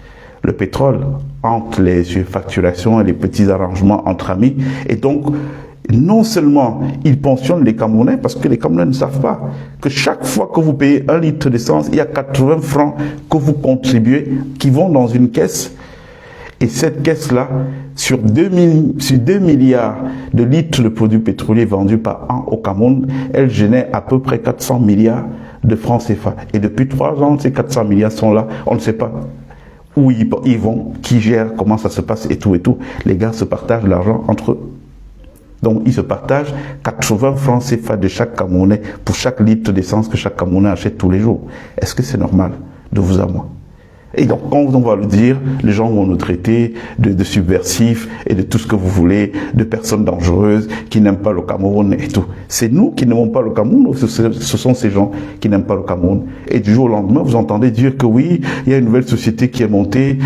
le pétrole entre les surfacturations et les petits arrangements entre amis. Et donc, non seulement ils pensionnent les Camerounais, parce que les Camerounais ne savent pas que chaque fois que vous payez 1 litre d'essence, il y a 80 francs que vous contribuez qui vont dans une caisse. Et cette caisse-là, sur 2 milliards de litres de produits pétroliers vendus par an au Cameroun, elle génère à peu près 400 milliards de francs CFA. Et depuis 3 ans, ces 400 milliards sont là, on ne sait pas où ils vont, qui gère, comment ça se passe et tout et tout. Les gars se partagent l'argent entre eux. Donc, ils se partagent 80 francs CFA de chaque Camerounais pour chaque litre d'essence que chaque Camerounais achète tous les jours. Est-ce que c'est normal de vous à moi? Et donc, quand on va le dire, les gens vont nous traiter de subversifs et de tout ce que vous voulez, de personnes dangereuses qui n'aiment pas le Cameroun et tout. C'est nous qui n'aimons pas le Cameroun ou ce sont ces gens qui n'aiment pas le Cameroun? Et du jour au lendemain, vous entendez dire que oui, il y a une nouvelle société qui est montée,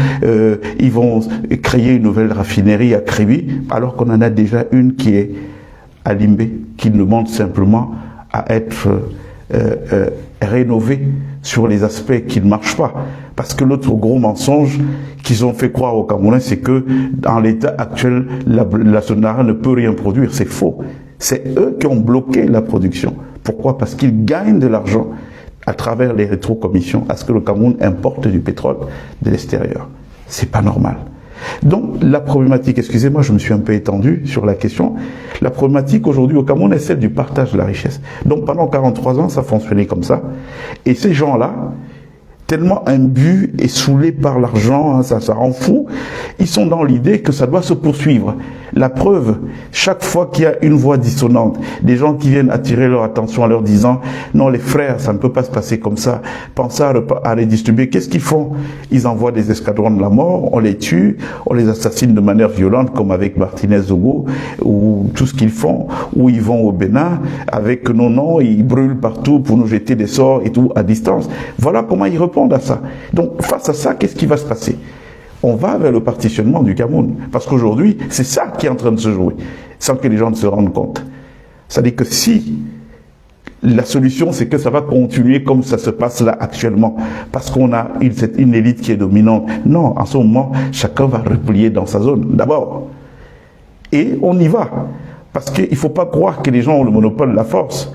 ils vont créer une nouvelle raffinerie à Kribi, alors qu'on en a déjà une qui est à Limbé, qui demande simplement à être rénovée sur les aspects qui ne marchent pas. Parce que l'autre gros mensonge qu'ils ont fait croire aux Camerounais, c'est que dans l'état actuel, la Sonara ne peut rien produire. C'est faux. C'est eux qui ont bloqué la production. Pourquoi? Parce qu'ils gagnent de l'argent à travers les rétrocommissions à ce que le Cameroun importe du pétrole de l'extérieur. C'est pas normal. Donc la problématique, excusez-moi, je me suis un peu étendu sur la question, la problématique aujourd'hui au Cameroun est celle du partage de la richesse. Donc pendant 43 ans, ça fonctionnait comme ça. Et ces gens-là, tellement imbus et saoulés par l'argent, hein, ça rend fou, ils sont dans l'idée que ça doit se poursuivre. La preuve, chaque fois qu'il y a une voix dissonante, des gens qui viennent attirer leur attention en leur disant « Non, les frères, ça ne peut pas se passer comme ça, pensez à les distribuer », qu'est-ce qu'ils font? Ils envoient des escadrons de la mort, on les tue, on les assassine de manière violente, comme avec Martinez Zogo, ou tout ce qu'ils font, ou ils vont au Bénin, avec non, ils brûlent partout pour nous jeter des sorts et tout à distance. Voilà comment ils répondent à ça. Donc, face à ça, qu'est-ce qui va se passer? On va vers le partitionnement du Cameroun. Parce qu'aujourd'hui, c'est ça qui est en train de se jouer, sans que les gens ne se rendent compte. C'est-à-dire que si la solution, c'est que ça va continuer comme ça se passe là actuellement, parce qu'on a une élite qui est dominante. Non, en ce moment, chacun va replier dans sa zone, d'abord. Et on y va. Parce qu'il ne faut pas croire que les gens ont le monopole de la force.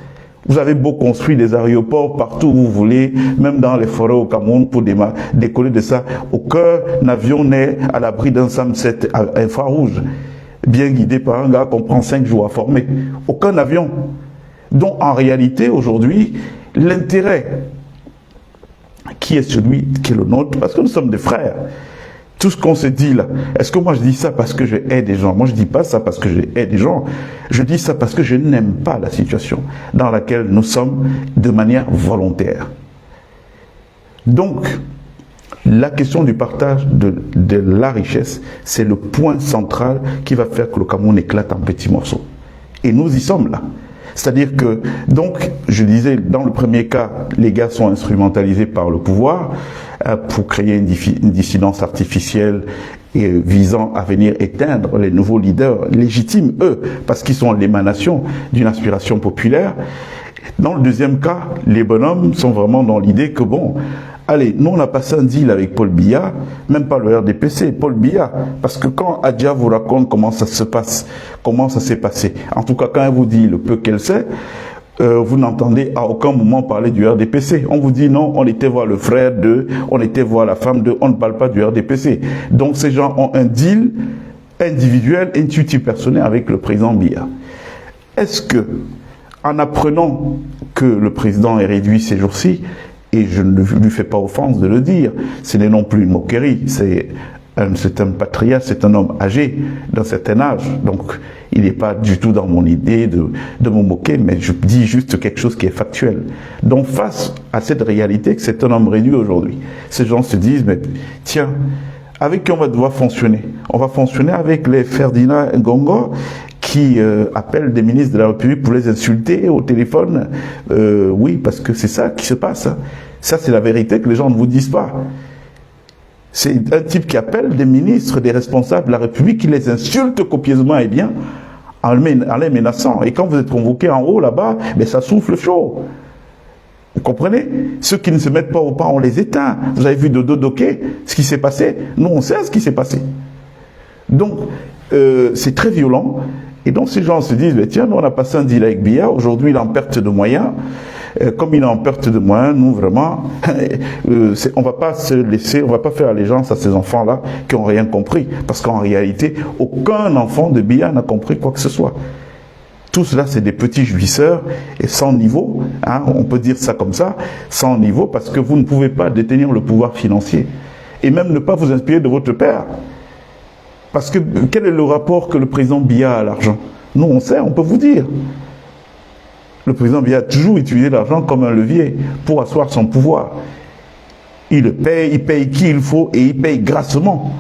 Vous avez beau construire des aéroports partout où vous voulez, même dans les forêts au Cameroun pour décoller de ça. Aucun avion n'est à l'abri d'un SAM-7 infrarouge, bien guidé par un gars qu'on prend 5 jours à former. Aucun avion. Donc en réalité, aujourd'hui, l'intérêt qui est celui qui est le nôtre, parce que nous sommes des frères. Tout ce qu'on se dit là, est-ce que moi je dis ça parce que je hais des gens? Moi je dis pas ça parce que je hais des gens. Je dis ça parce que je n'aime pas la situation dans laquelle nous sommes de manière volontaire. Donc, la question du partage de la richesse, c'est le point central qui va faire que le Cameroun éclate en petits morceaux. Et nous y sommes là. C'est-à-dire que, donc, je disais, dans le premier cas, les gars sont instrumentalisés par le pouvoir pour créer une dissidence artificielle et visant à venir éteindre les nouveaux leaders légitimes, eux, parce qu'ils sont l'émanation d'une aspiration populaire. Dans le deuxième cas, les bonhommes sont vraiment dans l'idée que, bon, allez, nous on a passé un deal avec Paul Biya, même pas le RDPC, Paul Biya, parce que quand Adja vous raconte comment ça se passe, comment ça s'est passé, en tout cas quand elle vous dit le peu qu'elle sait, vous n'entendez à aucun moment parler du RDPC. On vous dit non, on était voir le frère d'eux, on était voir la femme d'eux, on ne parle pas du RDPC. Donc ces gens ont un deal individuel, intuitif, personnel avec le président Biya. Est-ce que, en apprenant que le président est réduit ces jours-ci, et je ne lui fais pas offense de le dire, ce n'est non plus une moquerie, c'est un patriote, c'est un homme âgé d'un certain âge, donc il n'est pas du tout dans mon idée de me moquer, mais je dis juste quelque chose qui est factuel. Donc face à cette réalité que c'est un homme réduit aujourd'hui, ces gens se disent, mais tiens, avec qui on va devoir fonctionner? On va fonctionner avec les Ferdinand Ngongo qui appellent des ministres de la République pour les insulter au téléphone. Oui, parce que c'est ça qui se passe. Ça, c'est la vérité que les gens ne vous disent pas. C'est un type qui appelle des ministres, des responsables de la République, qui les insulte copieusement et bien, en les menaçant. Et quand vous êtes convoqué en haut, là-bas, ben, ça souffle chaud. Vous comprenez? Ceux qui ne se mettent pas au pas, on les éteint. Vous avez vu Dodo Doké, ce qui s'est passé? Nous, on sait ce qui s'est passé. Donc, c'est très violent. Et donc, ces gens se disent, ben, tiens, nous, on a passé un deal avec Biya. Aujourd'hui, il est en perte de moyens. Comme il est en perte de moyens, nous, vraiment, on va pas se laisser, on va pas faire allégeance à ces enfants-là qui n'ont rien compris. Parce qu'en réalité, aucun enfant de Biya n'a compris quoi que ce soit. Tout cela, c'est des petits jouisseurs et sans niveau, hein, on peut dire ça comme ça, sans niveau, parce que vous ne pouvez pas détenir le pouvoir financier. Et même ne pas vous inspirer de votre père. Parce que quel est le rapport que le président Biya a à l'argent? Nous, on sait, on peut vous dire. Le président Biya a toujours utilisé l'argent comme un levier pour asseoir son pouvoir. Il le paye, il paye qui il faut et il paye grassement.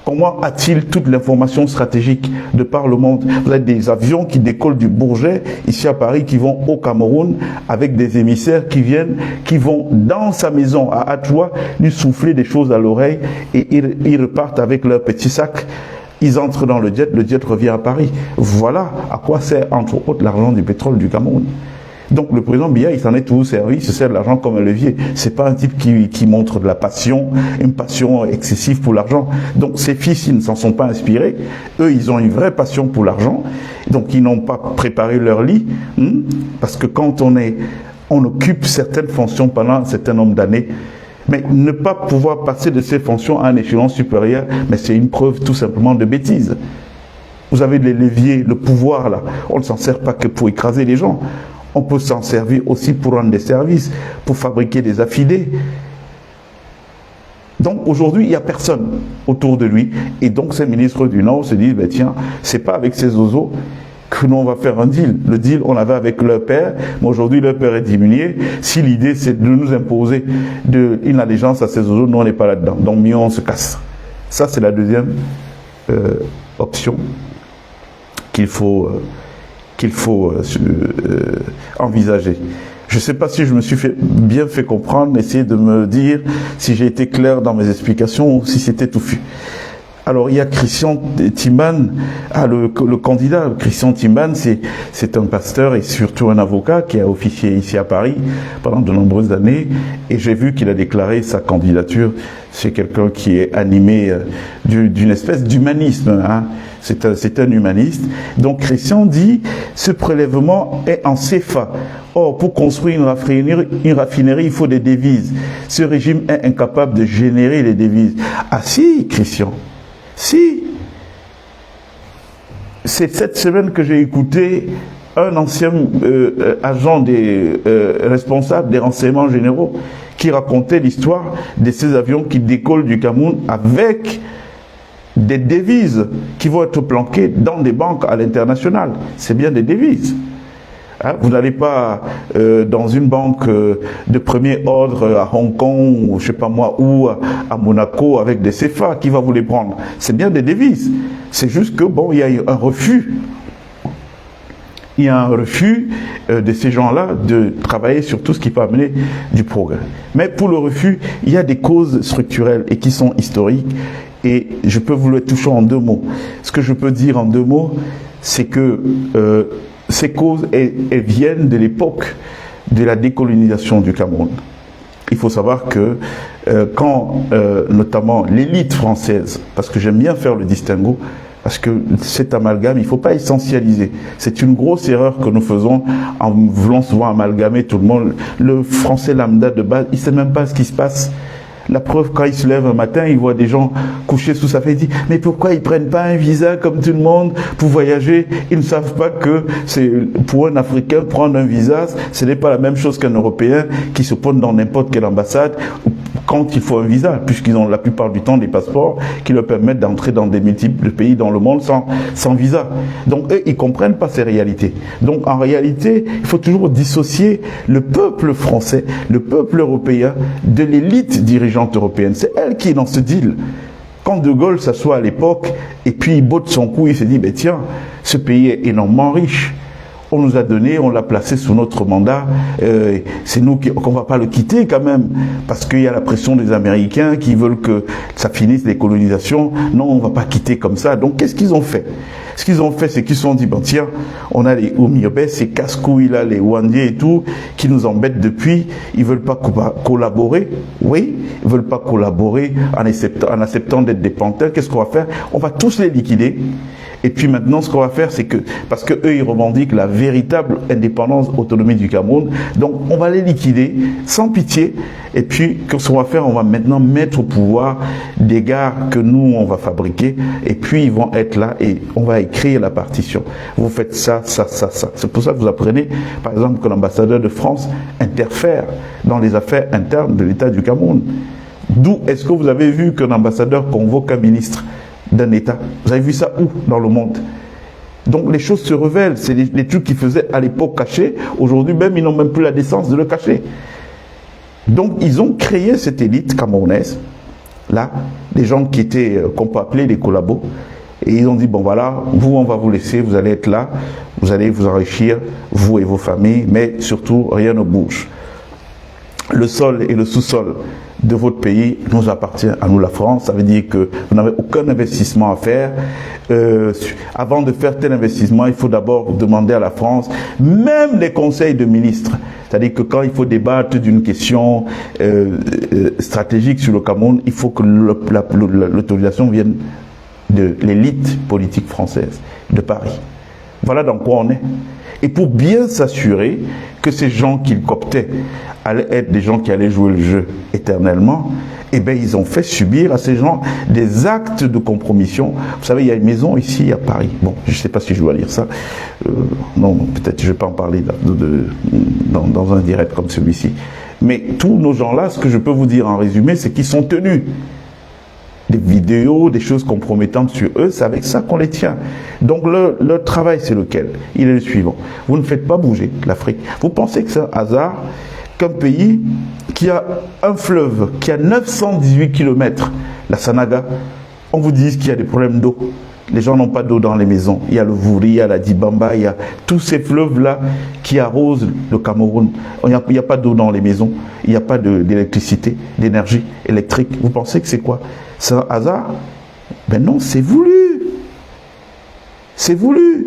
Comment a-t-il toute l'information stratégique de par le monde? Vous avez des avions qui décollent du Bourget, ici à Paris, qui vont au Cameroun, avec des émissaires qui viennent, qui vont dans sa maison à Adjoua, lui souffler des choses à l'oreille, et ils repartent avec leur petit sac. Ils entrent dans le jet revient à Paris. Voilà à quoi sert, entre autres, l'argent du pétrole du Cameroun. Donc le président Biya, il s'en est toujours servi, il se sert de l'argent comme un levier. C'est pas un type qui montre de la passion, une passion excessive pour l'argent. Donc ses fils, ils ne s'en sont pas inspirés. Eux, ils ont une vraie passion pour l'argent. Donc ils n'ont pas préparé leur lit. Parce que quand on occupe certaines fonctions pendant un certain nombre d'années, mais ne pas pouvoir passer de ces fonctions à un échelon supérieur, mais c'est une preuve tout simplement de bêtise. Vous avez les leviers, le pouvoir là, on ne s'en sert pas que pour écraser les gens. On peut s'en servir aussi pour rendre des services, pour fabriquer des affidés. Donc aujourd'hui, il n'y a personne autour de lui. Et donc ces ministres du Nord se disent, ben tiens, c'est pas avec ces oiseaux que nous on va faire un deal. Le deal, on l'avait avec leur père, mais aujourd'hui leur père est diminué. Si l'idée c'est de nous imposer une allégeance à ces oiseaux, nous on n'est pas là-dedans. Donc mieux on se casse. Ça c'est la deuxième option qu'il faut envisager. Je ne sais pas si je me suis bien fait comprendre, essayez de me dire si j'ai été clair dans mes explications ou si c'était touffu. Alors il y a Christian Timan, le candidat. Christian Timan, c'est un pasteur et surtout un avocat qui a officié ici à Paris pendant de nombreuses années, et j'ai vu qu'il a déclaré sa candidature. C'est quelqu'un qui est animé d'une espèce d'humanisme, hein. C'est un humaniste. Donc Christian dit, ce prélèvement est en CFA. Or, pour construire une raffinerie, il faut des devises. Ce régime est incapable de générer les devises. Ah si, Christian, si. C'est cette semaine que j'ai écouté un ancien agent responsable des renseignements généraux qui racontait l'histoire de ces avions qui décollent du Cameroun avec des devises qui vont être planquées dans des banques à l'international. C'est bien des devises. Hein, vous n'allez pas dans une banque de premier ordre à Hong Kong, ou je sais pas moi, ou à Monaco avec des CFA qui va vous les prendre. C'est bien des devises. C'est juste que, bon, il y a un refus. Il y a un refus de ces gens-là de travailler sur tout ce qui peut amener du progrès. Mais pour le refus, il y a des causes structurelles et qui sont historiques. Et je peux vous le toucher en deux mots. Ce que je peux dire en deux mots, c'est que ces causes, elles viennent de l'époque de la décolonisation du Cameroun. Il faut savoir que quand notamment l'élite française, parce que j'aime bien faire le distinguo, parce que cet amalgame, il ne faut pas essentialiser. C'est une grosse erreur que nous faisons en voulant souvent amalgamer tout le monde. Le français lambda de base, il ne sait même pas ce qui se passe. La preuve, quand il se lève un matin, il voit des gens couchés sous sa fête, il dit « Mais pourquoi ils ne prennent pas un visa comme tout le monde pour voyager ?» Ils ne savent pas que c'est pour un Africain, prendre un visa, ce n'est pas la même chose qu'un Européen qui se pose dans n'importe quelle ambassade quand il faut un visa, puisqu'ils ont la plupart du temps des passeports qui leur permettent d'entrer dans des multiples pays dans le monde sans visa. Donc eux, ils ne comprennent pas ces réalités. Donc en réalité, il faut toujours dissocier le peuple français, le peuple européen de l'élite dirigeante européenne. C'est elle qui est dans ce deal. Quand De Gaulle s'assoit à l'époque, et puis il botte son cou, il se dit, ben tiens, ce pays est énormément riche. On nous a donné, on l'a placé sous notre mandat, c'est nous qu'on ne va pas le quitter quand même, parce qu'il y a la pression des Américains qui veulent que ça finisse les colonisations. Non, on ne va pas quitter comme ça. Donc qu'est-ce qu'ils ont fait? Ce qu'ils ont fait, c'est qu'ils se sont dit, ben tiens, on a les Oumyobé, ces casse-couilles là, les Ouandiers et tout, qui nous embêtent depuis, ils ne veulent pas collaborer. Oui, ils ne veulent pas collaborer en acceptant d'être des pantins. Qu'est-ce qu'on va faire? On va tous les liquider. Et puis maintenant, ce qu'on va faire, c'est que, parce que eux, ils revendiquent la véritable indépendance, autonomie du Cameroun, donc on va les liquider sans pitié. Et puis, ce qu'on va faire, on va maintenant mettre au pouvoir des gares que nous, on va fabriquer. Et puis, ils vont être là et on va écrire la partition. Vous faites ça, ça, ça, ça. C'est pour ça que vous apprenez, par exemple, que l'ambassadeur de France interfère dans les affaires internes de l'État du Cameroun. D'où est-ce que vous avez vu qu'un ambassadeur convoque un ministre d'un État? Vous avez vu ça où dans le monde? Donc les choses se révèlent. C'est les trucs qu'ils faisaient à l'époque cachés. Aujourd'hui même, ils n'ont même plus la décence de le cacher. Donc, ils ont créé cette élite camerounaise, là, des gens qui étaient, qu'on peut appeler des collabos, et ils ont dit, bon voilà, vous, on va vous laisser, vous allez être là, vous allez vous enrichir, vous et vos familles, mais surtout, rien ne bouge. Le sol et le sous-sol de votre pays nous appartient à nous, la France. Ça veut dire que vous n'avez aucun investissement à faire. Avant de faire tel investissement, il faut d'abord demander à la France, même les conseils de ministres. C'est-à-dire que quand il faut débattre d'une question stratégique sur le Cameroun, il faut que l'autorisation vienne de l'élite politique française, de Paris. Voilà dans quoi on est. Et pour bien s'assurer que ces gens qu'ils cooptaient allaient être des gens qui allaient jouer le jeu éternellement, eh bien, ils ont fait subir à ces gens des actes de compromission. Vous savez, il y a une maison ici à Paris. Bon, je ne sais pas si je dois lire ça. Non, peut-être je ne vais pas en parler dans un direct comme celui-ci. Mais tous nos gens-là, ce que je peux vous dire en résumé, c'est qu'ils sont tenus. Des vidéos, des choses compromettantes sur eux, c'est avec ça qu'on les tient. Donc leur travail, c'est lequel? Il est le suivant. Vous ne faites pas bouger l'Afrique. Vous pensez que c'est un hasard qu'un pays qui a un fleuve, qui a 918 km, la Sanaga, on vous dise qu'il y a des problèmes d'eau. Les gens n'ont pas d'eau dans les maisons. Il y a le Vouri, il y a la Dibamba, il y a tous ces fleuves-là qui arrosent le Cameroun. Il n'y a pas d'eau dans les maisons. Il n'y a pas d'électricité, d'énergie électrique. Vous pensez que c'est quoi? C'est un hasard? Ben non, c'est voulu. C'est voulu.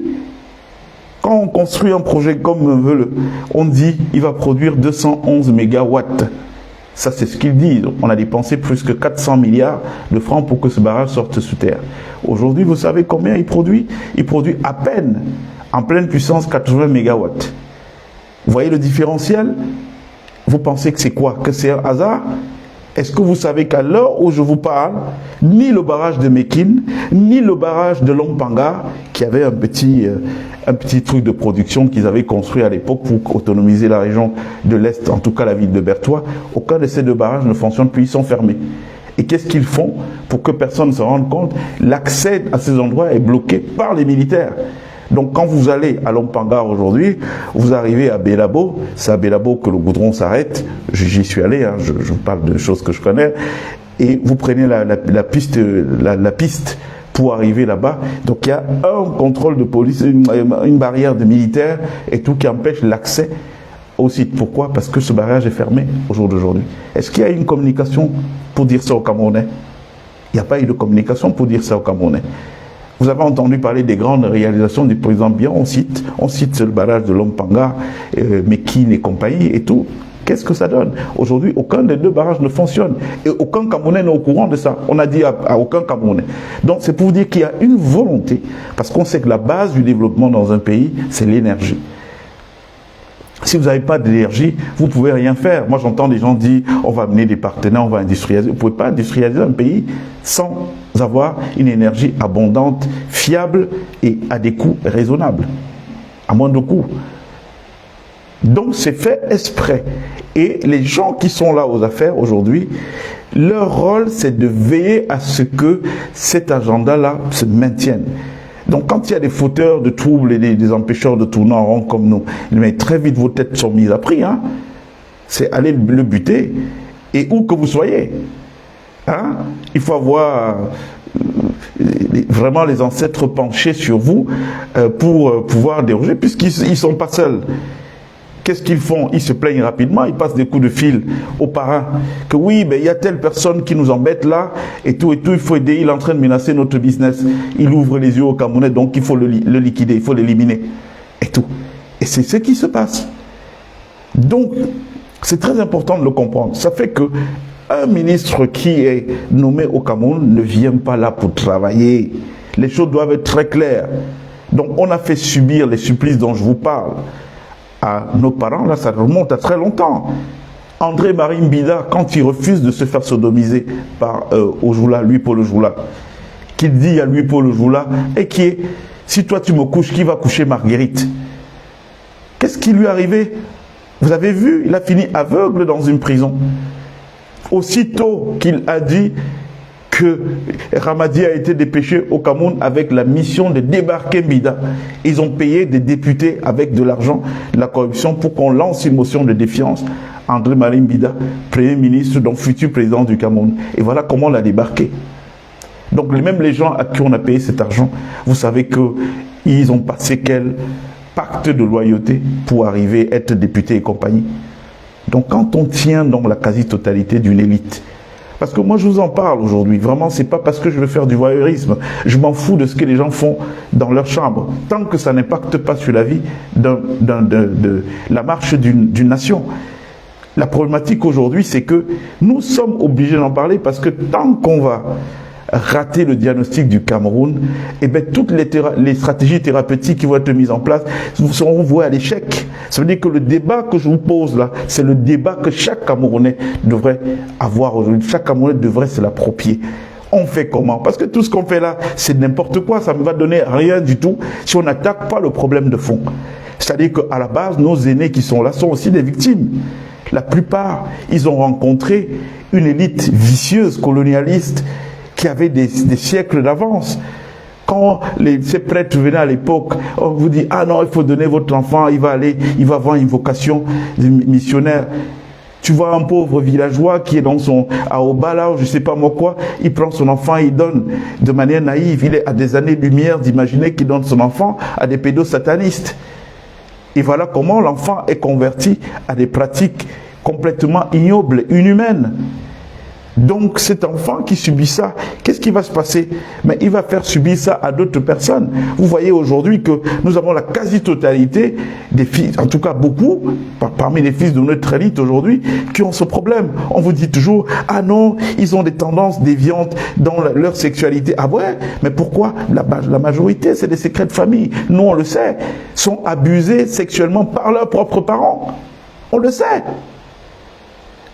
Quand on construit un projet comme on dit, il va produire 211 mégawatts. Ça, c'est ce qu'ils disent. On a dépensé plus que 400 milliards de francs pour que ce barrage sorte sous terre. Aujourd'hui, vous savez combien il produit? Il produit à peine, en pleine puissance, 80 mégawatts. Vous voyez le différentiel? Vous pensez que c'est quoi? Que c'est un hasard? Est-ce que vous savez qu'à l'heure où je vous parle, ni le barrage de Mekine, ni le barrage de Lompanga, qui avait un petit truc de production qu'ils avaient construit à l'époque pour autonomiser la région de l'Est, en tout cas la ville de Berthois, aucun de ces deux barrages ne fonctionne plus, ils sont fermés. Et qu'est-ce qu'ils font pour que personne ne se rende compte? L'accès à ces endroits est bloqué par les militaires. Donc quand vous allez à Lompanga aujourd'hui, vous arrivez à Belabo, c'est à Belabo que le goudron s'arrête, j'y suis allé, hein, je vous parle de choses que je connais, et vous prenez la piste pour arriver là-bas. Donc il y a un contrôle de police, une barrière de militaires et tout qui empêche l'accès au site. Pourquoi? Parce que ce barrage est fermé au jour d'aujourd'hui. Est-ce qu'il y a une communication pour dire ça aux Camerounais? Il n'y a pas eu de communication pour dire ça aux Camerounais. Vous avez entendu parler des grandes réalisations du président Biya, on cite le barrage de Lompanga, Mekine et compagnie et tout. Qu'est-ce que ça donne? Aujourd'hui, aucun des deux barrages ne fonctionne. Et aucun Camerounais n'est au courant de ça. On a dit à aucun Camerounais. Donc c'est pour vous dire qu'il y a une volonté, parce qu'on sait que la base du développement dans un pays, c'est l'énergie. Si vous n'avez pas d'énergie, vous ne pouvez rien faire. Moi, j'entends des gens dire, on va amener des partenaires, on va industrialiser. Vous ne pouvez pas industrialiser un pays sans avoir une énergie abondante, fiable et à des coûts raisonnables, à moins de coûts. Donc, c'est fait exprès. Et les gens qui sont là aux affaires aujourd'hui, leur rôle, c'est de veiller à ce que cet agenda-là se maintienne. Donc, quand il y a des fauteurs de troubles et des empêcheurs de tourner en rond comme nous, mais très vite vos têtes sont mises à prix. Hein? C'est aller le buter. Et où que vous soyez. Hein? Il faut avoir vraiment les ancêtres penchés sur vous pour pouvoir déroger, puisqu'ils ne sont pas seuls. Qu'est-ce qu'ils font? Ils se plaignent rapidement, ils passent des coups de fil aux parrains. Que oui, ben, il y a telle personne qui nous embête là, et tout, il faut aider, il est en train de menacer notre business. Il ouvre les yeux au Camerounais, donc il faut le liquider, il faut l'éliminer. Et tout. Et c'est ce qui se passe. Donc, c'est très important de le comprendre. Ça fait que un ministre qui est nommé au Cameroun ne vient pas là pour travailler. Les choses doivent être très claires. Donc, on a fait subir les supplices dont je vous parle à nos parents, là, ça remonte à très longtemps. André-Marie Mbida, quand il refuse de se faire sodomiser par Ojula, Louis-Paul Ojula, qu'il dit à Louis-Paul Ojula, et qui est, si toi tu me couches, qui va coucher Marguerite? Qu'est-ce qui lui est arrivé? Vous avez vu, il a fini aveugle dans une prison. Aussitôt qu'il a dit que Ramadi a été dépêché au Cameroun avec la mission de débarquer Mbida. Ils ont payé des députés avec de l'argent, de la corruption, pour qu'on lance une motion de défiance. André-Marie Mbida, Premier ministre, donc futur président du Cameroun. Et voilà comment on l'a débarqué. Donc même les gens à qui on a payé cet argent, vous savez qu'ils ont passé quel pacte de loyauté pour arriver à être député et compagnie. Donc quand on tient dans la quasi-totalité d'une élite, parce que moi je vous en parle aujourd'hui, vraiment c'est pas parce que je veux faire du voyeurisme, je m'en fous de ce que les gens font dans leur chambre, tant que ça n'impacte pas sur la vie de la marche d'une nation. La problématique aujourd'hui, c'est que nous sommes obligés d'en parler parce que tant qu'on va rater le diagnostic du Cameroun, eh bien, toutes les stratégies thérapeutiques qui vont être mises en place seront vouées à l'échec. Ça veut dire que le débat que je vous pose là, c'est le débat que chaque Camerounais devrait avoir aujourd'hui. Chaque Camerounais devrait se l'approprier. On fait comment? Parce que tout ce qu'on fait là, c'est n'importe quoi. Ça ne va donner rien du tout si on n'attaque pas le problème de fond. C'est-à-dire qu'à la base, nos aînés qui sont là sont aussi des victimes. La plupart, ils ont rencontré une élite vicieuse, colonialiste, qui avait des siècles d'avance. Quand ces prêtres venaient à l'époque, on vous dit, ah non, il faut donner votre enfant, il va avoir une vocation de missionnaire. Tu vois un pauvre villageois qui est dans à Obala, ou je sais pas moi quoi, il prend son enfant, il donne de manière naïve. Il est à des années-lumière d'imaginer qu'il donne son enfant à des pédosatanistes. Et voilà comment l'enfant est converti à des pratiques complètement ignobles, inhumaines. Donc cet enfant qui subit ça, qu'est-ce qui va se passer? Mais il va faire subir ça à d'autres personnes. Vous voyez aujourd'hui que nous avons la quasi-totalité des fils, en tout cas beaucoup, parmi les fils de notre élite aujourd'hui, qui ont ce problème. On vous dit toujours, ah non, ils ont des tendances déviantes dans leur sexualité. Ah ouais? Mais pourquoi? La majorité, c'est des secrets de famille. Nous, on le sait, sont abusés sexuellement par leurs propres parents. On le sait.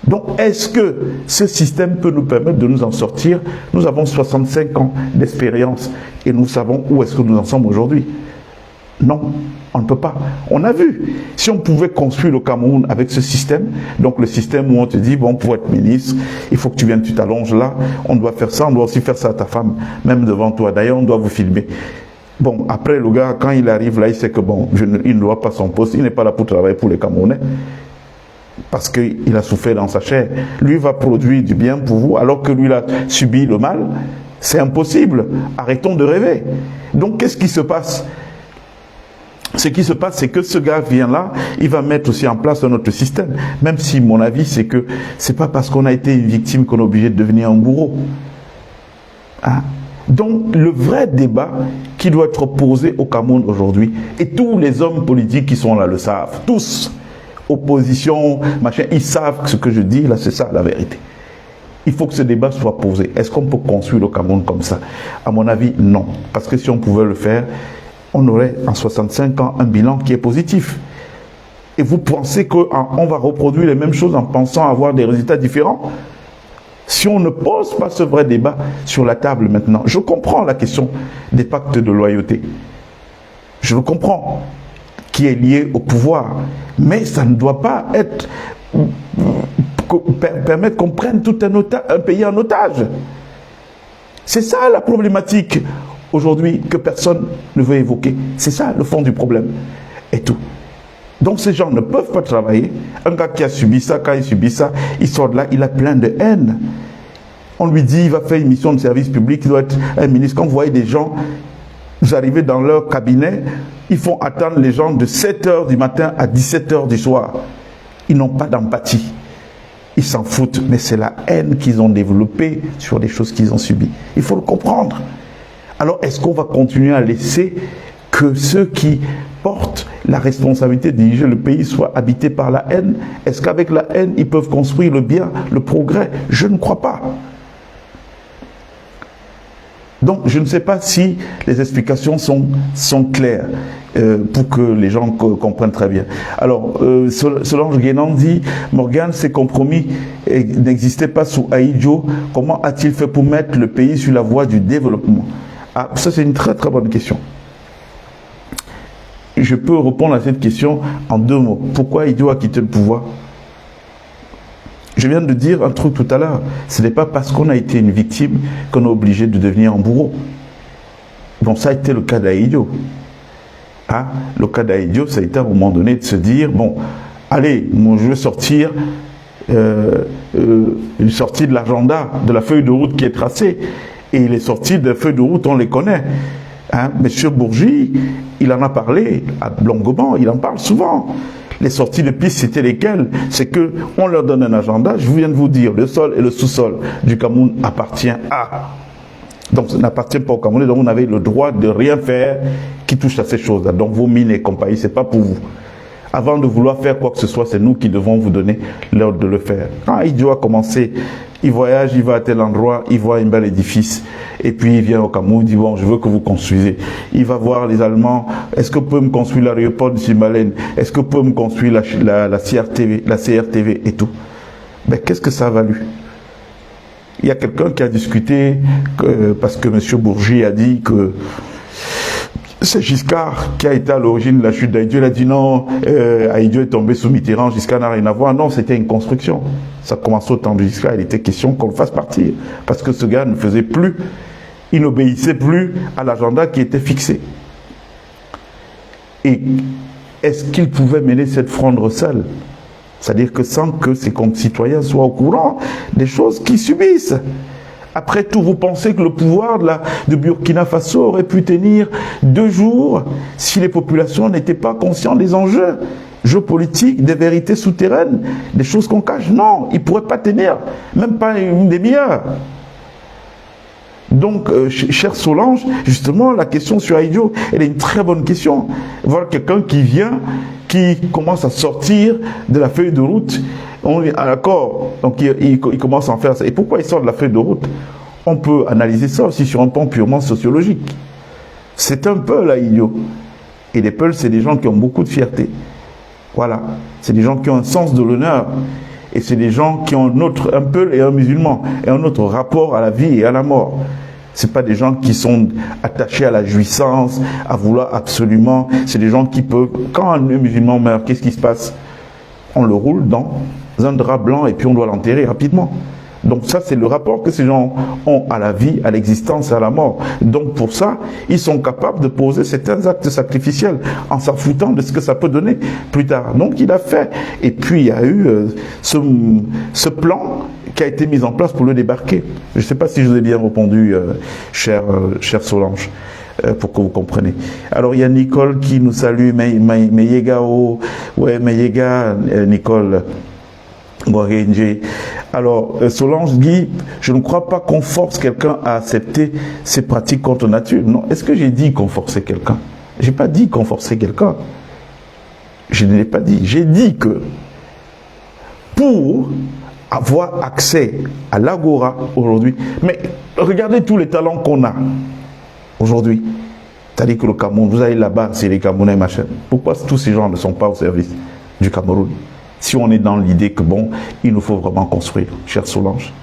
Donc, est-ce que ce système peut nous permettre de nous en sortir? Nous avons 65 ans d'expérience et nous savons où est-ce que nous en sommes aujourd'hui. Non, on ne peut pas. On a vu. Si on pouvait construire le Cameroun avec ce système, donc le système où on te dit, bon, pour être ministre, il faut que tu viennes, tu t'allonges là, on doit faire ça, on doit aussi faire ça à ta femme, même devant toi. D'ailleurs, on doit vous filmer. Bon, après, le gars, quand il arrive là, il sait que bon, il ne doit pas son poste, il n'est pas là pour travailler pour les Camerounais. Parce qu'il a souffert dans sa chair. Lui va produire du bien pour vous, alors que lui il a subi le mal. C'est impossible. Arrêtons de rêver. Donc, qu'est-ce qui se passe? Ce qui se passe, c'est que ce gars vient là, il va mettre aussi en place un autre système. Même si, mon avis, c'est que c'est pas parce qu'on a été une victime qu'on est obligé de devenir un bourreau. Hein? Donc, le vrai débat qui doit être posé au Cameroun aujourd'hui, et tous les hommes politiques qui sont là le savent, tous, opposition, machin, ils savent que ce que je dis là, c'est ça la vérité. Il faut que ce débat soit posé. Est-ce qu'on peut construire le Cameroun comme ça? À mon avis, non. Parce que si on pouvait le faire, on aurait en 65 ans un bilan qui est positif. Et vous pensez qu'on va reproduire les mêmes choses en pensant avoir des résultats différents? Si on ne pose pas ce vrai débat sur la table maintenant, je comprends la question des pactes de loyauté. Je le comprends, qui est lié au pouvoir. Mais ça ne doit pas être permettre qu'on prenne tout un pays en otage. C'est ça la problématique aujourd'hui que personne ne veut évoquer. C'est ça le fond du problème. Et tout. Donc ces gens ne peuvent pas travailler. Un gars qui a subi ça, quand il subit ça, il sort de là, il a plein de haine. On lui dit, il va faire une mission de service public, il doit être un ministre. Quand vous voyez des gens, vous arrivez dans leur cabinet, ils font attendre les gens de 7h du matin à 17h du soir. Ils n'ont pas d'empathie. Ils s'en foutent, mais c'est la haine qu'ils ont développée sur les choses qu'ils ont subies. Il faut le comprendre. Alors, est-ce qu'on va continuer à laisser que ceux qui portent la responsabilité de diriger le pays soient habités par la haine? Est-ce qu'avec la haine, ils peuvent construire le bien, le progrès? Je ne crois pas. Donc, je ne sais pas si les explications sont claires pour que les gens comprennent très bien. Alors, Solange Guénan dit, Morgan, ces compromis n'existaient pas sous Ahidjo. Comment a-t-il fait pour mettre le pays sur la voie du développement? Ah, ça, c'est une très très bonne question. Je peux répondre à cette question en 2 mots. Pourquoi Ahidjo a quitté le pouvoir? Je viens de dire un truc tout à l'heure. Ce n'est pas parce qu'on a été une victime qu'on est obligé de devenir un bourreau. Bon, ça a été le cas d'Aïdio. Hein? Le cas d'Aïdio, ça a été à un moment donné de se dire, bon, allez, moi, je vais sortir une sortie de l'agenda, de la feuille de route qui est tracée. Et les sorties de feuilles de route, on les connaît. Hein? Monsieur Bourgi, il en a parlé longuement, il en parle souvent. Les sorties de piste, c'était lesquelles? C'est qu'on leur donne un agenda. Je viens de vous dire, le sol et le sous-sol du Cameroun appartient à. Donc, ça n'appartient pas au Cameroun. Donc, on avait le droit de rien faire qui touche à ces choses-là. Donc, vos mines et compagnie, c'est pas pour vous. Avant de vouloir faire quoi que ce soit, c'est nous qui devons vous donner l'ordre de le faire. Quand Idio a commencé, il voyage, il va à tel endroit, il voit un bel édifice, et puis il vient au Cameroun, il dit, bon, je veux que vous construisez. Il va voir les Allemands, est-ce que vous pouvez me construire l'aéroport de Simalène? Est-ce que vous pouvez me construire la CRTV et tout? Mais qu'est-ce que ça a valu? Il y a quelqu'un qui a discuté, parce que M. Bourgi a dit que c'est Giscard qui a été à l'origine de la chute d'Aïdio. Il a dit non, Aïdio est tombé sous Mitterrand, Giscard n'a rien à voir. Non, c'était une construction. Ça commençait au temps de Giscard, il était question qu'on le fasse partir. Parce que ce gars ne faisait plus, il n'obéissait plus à l'agenda qui était fixé. Et est-ce qu'il pouvait mener cette fronde seul? C'est-à-dire que sans que ses concitoyens soient au courant des choses qu'ils subissent. Après tout, vous pensez que le pouvoir de Burkina Faso aurait pu tenir 2 jours si les populations n'étaient pas conscientes des enjeux géopolitiques, des vérités souterraines, des choses qu'on cache? Non, ils ne pourraient pas tenir, même pas une demi-heure. Donc, chère Solange, justement, la question sur Aïdio, elle est une très bonne question. Voir quelqu'un qui vient, qui commence à sortir de la feuille de route. On est d'accord, donc il commence à en faire ça. Et pourquoi il sort de la feuille de route? On peut analyser ça aussi sur un plan purement sociologique. C'est un peuple, Aïdio. Et les peuples, c'est des gens qui ont beaucoup de fierté. Voilà. C'est des gens qui ont un sens de l'honneur. Et c'est des gens qui ont un peuple et un musulman. Et un autre rapport à la vie et à la mort. C'est pas des gens qui sont attachés à la jouissance, à vouloir absolument. C'est des gens qui peuvent... Quand un musulman meurt, qu'est-ce qui se passe? On le roule dans un drap blanc et puis on doit l'enterrer rapidement. Donc ça, c'est le rapport que ces gens ont à la vie, à l'existence et à la mort. Donc pour ça, ils sont capables de poser certains actes sacrificiels en s'en foutant de ce que ça peut donner plus tard. Donc il a fait. Et puis il y a eu ce plan qui a été mis en place pour le débarquer. Je ne sais pas si je vous ai bien répondu, chère Solange, pour que vous compreniez. Alors il y a Nicole qui nous salue, Meyega, Nicole. Alors, Solange dit, je ne crois pas qu'on force quelqu'un à accepter ces pratiques contre nature. Non, est-ce que j'ai dit qu'on forçait quelqu'un? Je n'ai pas dit qu'on forçait quelqu'un. Je ne l'ai pas dit. J'ai dit que pour avoir accès à l'Agora aujourd'hui, mais regardez tous les talents qu'on a aujourd'hui. C'est-à-dire que le Cameroun, vous allez là-bas, c'est les Camerounais, machin. Pourquoi tous ces gens ne sont pas au service du Cameroun? Si on est dans l'idée que, bon, il nous faut vraiment construire, chère Solange.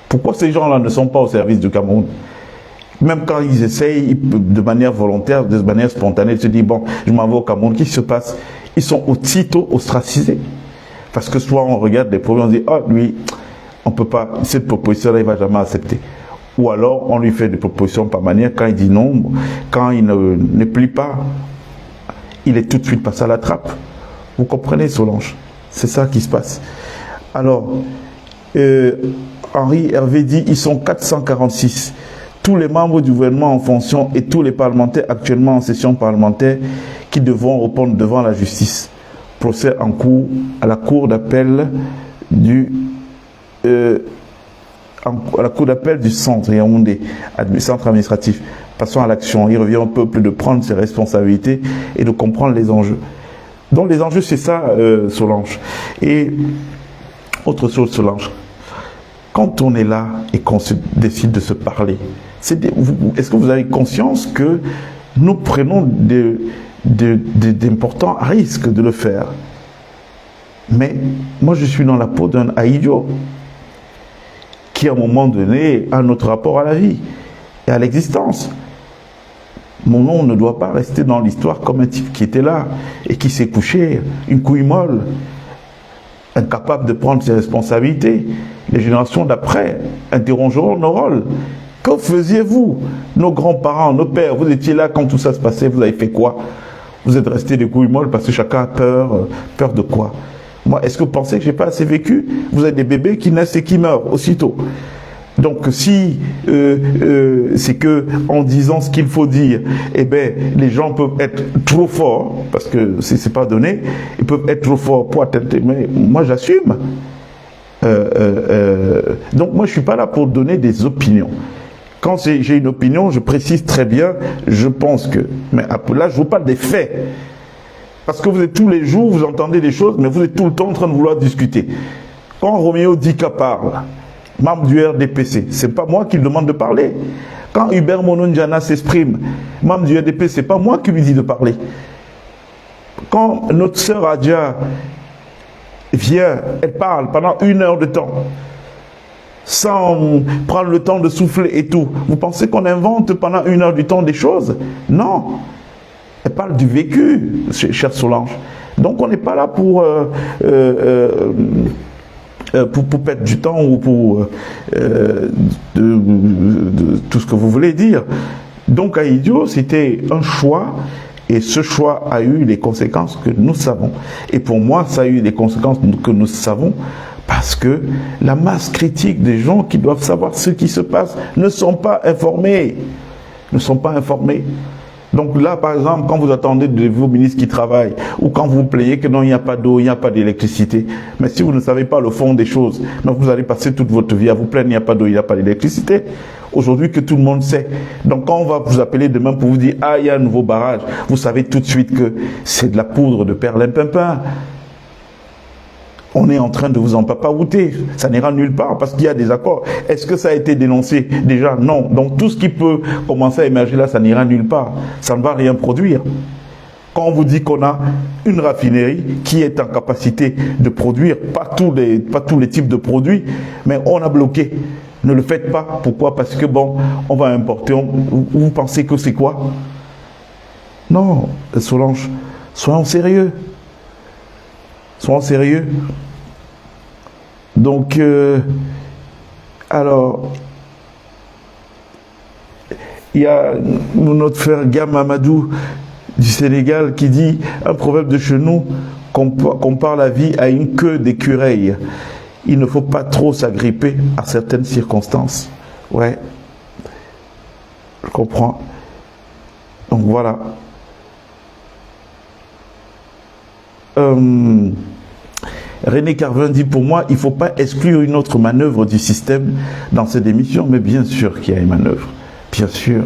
Pourquoi ces gens-là ne sont pas au service du Cameroun? Même quand ils essayent, de manière volontaire, de manière spontanée, de se dire, bon, je m'en vais au Cameroun, qu'est-ce qui se passe? Ils sont aussitôt ostracisés. Parce que soit on regarde des problèmes, on dit, oh, lui, on peut pas, cette proposition-là, il va jamais accepter. Ou alors, on lui fait des propositions par manière, quand il dit non, quand il ne plie pas, il est tout de suite passé à la trappe. Vous comprenez, Solange? C'est ça qui se passe. Alors, Henri Hervé dit, ils sont 446. Tous les membres du gouvernement en fonction et tous les parlementaires actuellement en session parlementaire qui devront répondre devant la justice. Procès en cours à la cour d'appel du centre Yaoundé, centre administratif. Passons à l'action. Il revient au peuple de prendre ses responsabilités et de comprendre les enjeux. Donc les enjeux, c'est ça, Solange. Et autre chose, Solange, quand on est là et qu'on décide de se parler, est-ce que vous avez conscience que nous prenons d'importants risques de le faire? Mais moi, je suis dans la peau d'un Aïdio qui, à un moment donné, a notre rapport à la vie et à l'existence. Mon nom ne doit pas rester dans l'histoire comme un type qui était là et qui s'est couché, une couille molle. incapables de prendre ses responsabilités. Les générations d'après interrogeront nos rôles. Que faisiez-vous? Nos grands-parents, nos pères, vous étiez là quand tout ça se passait, vous avez fait quoi? Vous êtes restés des couilles molles parce que chacun a peur. Peur de quoi? Moi, est-ce que vous pensez que j'ai pas assez vécu? Vous avez des bébés qui naissent et qui meurent aussitôt. Donc si c'est que en disant ce qu'il faut dire, eh ben les gens peuvent être trop forts, parce que c'est pas donné, ils peuvent être trop forts pour atteindre, mais moi j'assume. Donc moi je suis pas là pour donner des opinions. Quand j'ai une opinion, je précise très bien, je pense que, mais là je vous parle des faits. Parce que vous êtes tous les jours, vous entendez des choses, mais vous êtes tout le temps en train de vouloir discuter. Quand Roméo Dika parle, membre du RDPC, c'est pas moi qui lui demande de parler. Quand Hubert Monondiana s'exprime, membre du RDP, c'est pas moi qui lui dis de parler. Quand notre sœur Adja vient, elle parle pendant 1 heure de temps, sans prendre le temps de souffler et tout. Vous pensez qu'on invente pendant 1 heure du temps des choses? Non. Elle parle du vécu, chère Solange. Donc on n'est pas là pour perdre du temps ou pour tout ce que vous voulez dire. Donc à Idio, c'était un choix et ce choix a eu les conséquences que nous savons. Et pour moi, ça a eu les conséquences que nous savons parce que la masse critique des gens qui doivent savoir ce qui se passe ne sont pas informés. Ne sont pas informés. Donc là, par exemple, quand vous attendez de vos ministres qui travaillent, ou quand vous vous plaignez que non, il n'y a pas d'eau, il n'y a pas d'électricité, mais si vous ne savez pas le fond des choses, donc vous allez passer toute votre vie à vous plaindre, il n'y a pas d'eau, il n'y a pas d'électricité. Aujourd'hui que tout le monde sait. Donc quand on va vous appeler demain pour vous dire, ah, il y a un nouveau barrage, vous savez tout de suite que c'est de la poudre de perlimpinpin. On est en train de vous en papaouter. Ça n'ira nulle part parce qu'il y a des accords. Est-ce que ça a été dénoncé? Déjà, non. Donc tout ce qui peut commencer à émerger là, ça n'ira nulle part. Ça ne va rien produire. Quand on vous dit qu'on a une raffinerie qui est en capacité de produire, pas tous les types de produits, mais on a bloqué. Ne le faites pas. Pourquoi? Parce que bon, on va importer. Vous pensez que c'est quoi? Non, Solange, soyons sérieux. Soyons sérieux. Donc, alors, il y a notre frère Gam Amadou du Sénégal qui dit un proverbe de chez nous compare la vie à une queue d'écureuil. Il ne faut pas trop s'agripper à certaines circonstances. Ouais, je comprends. Donc voilà. René Carvin dit pour moi, il ne faut pas exclure une autre manœuvre du système dans cette démission, mais bien sûr qu'il y a une manœuvre. Bien sûr.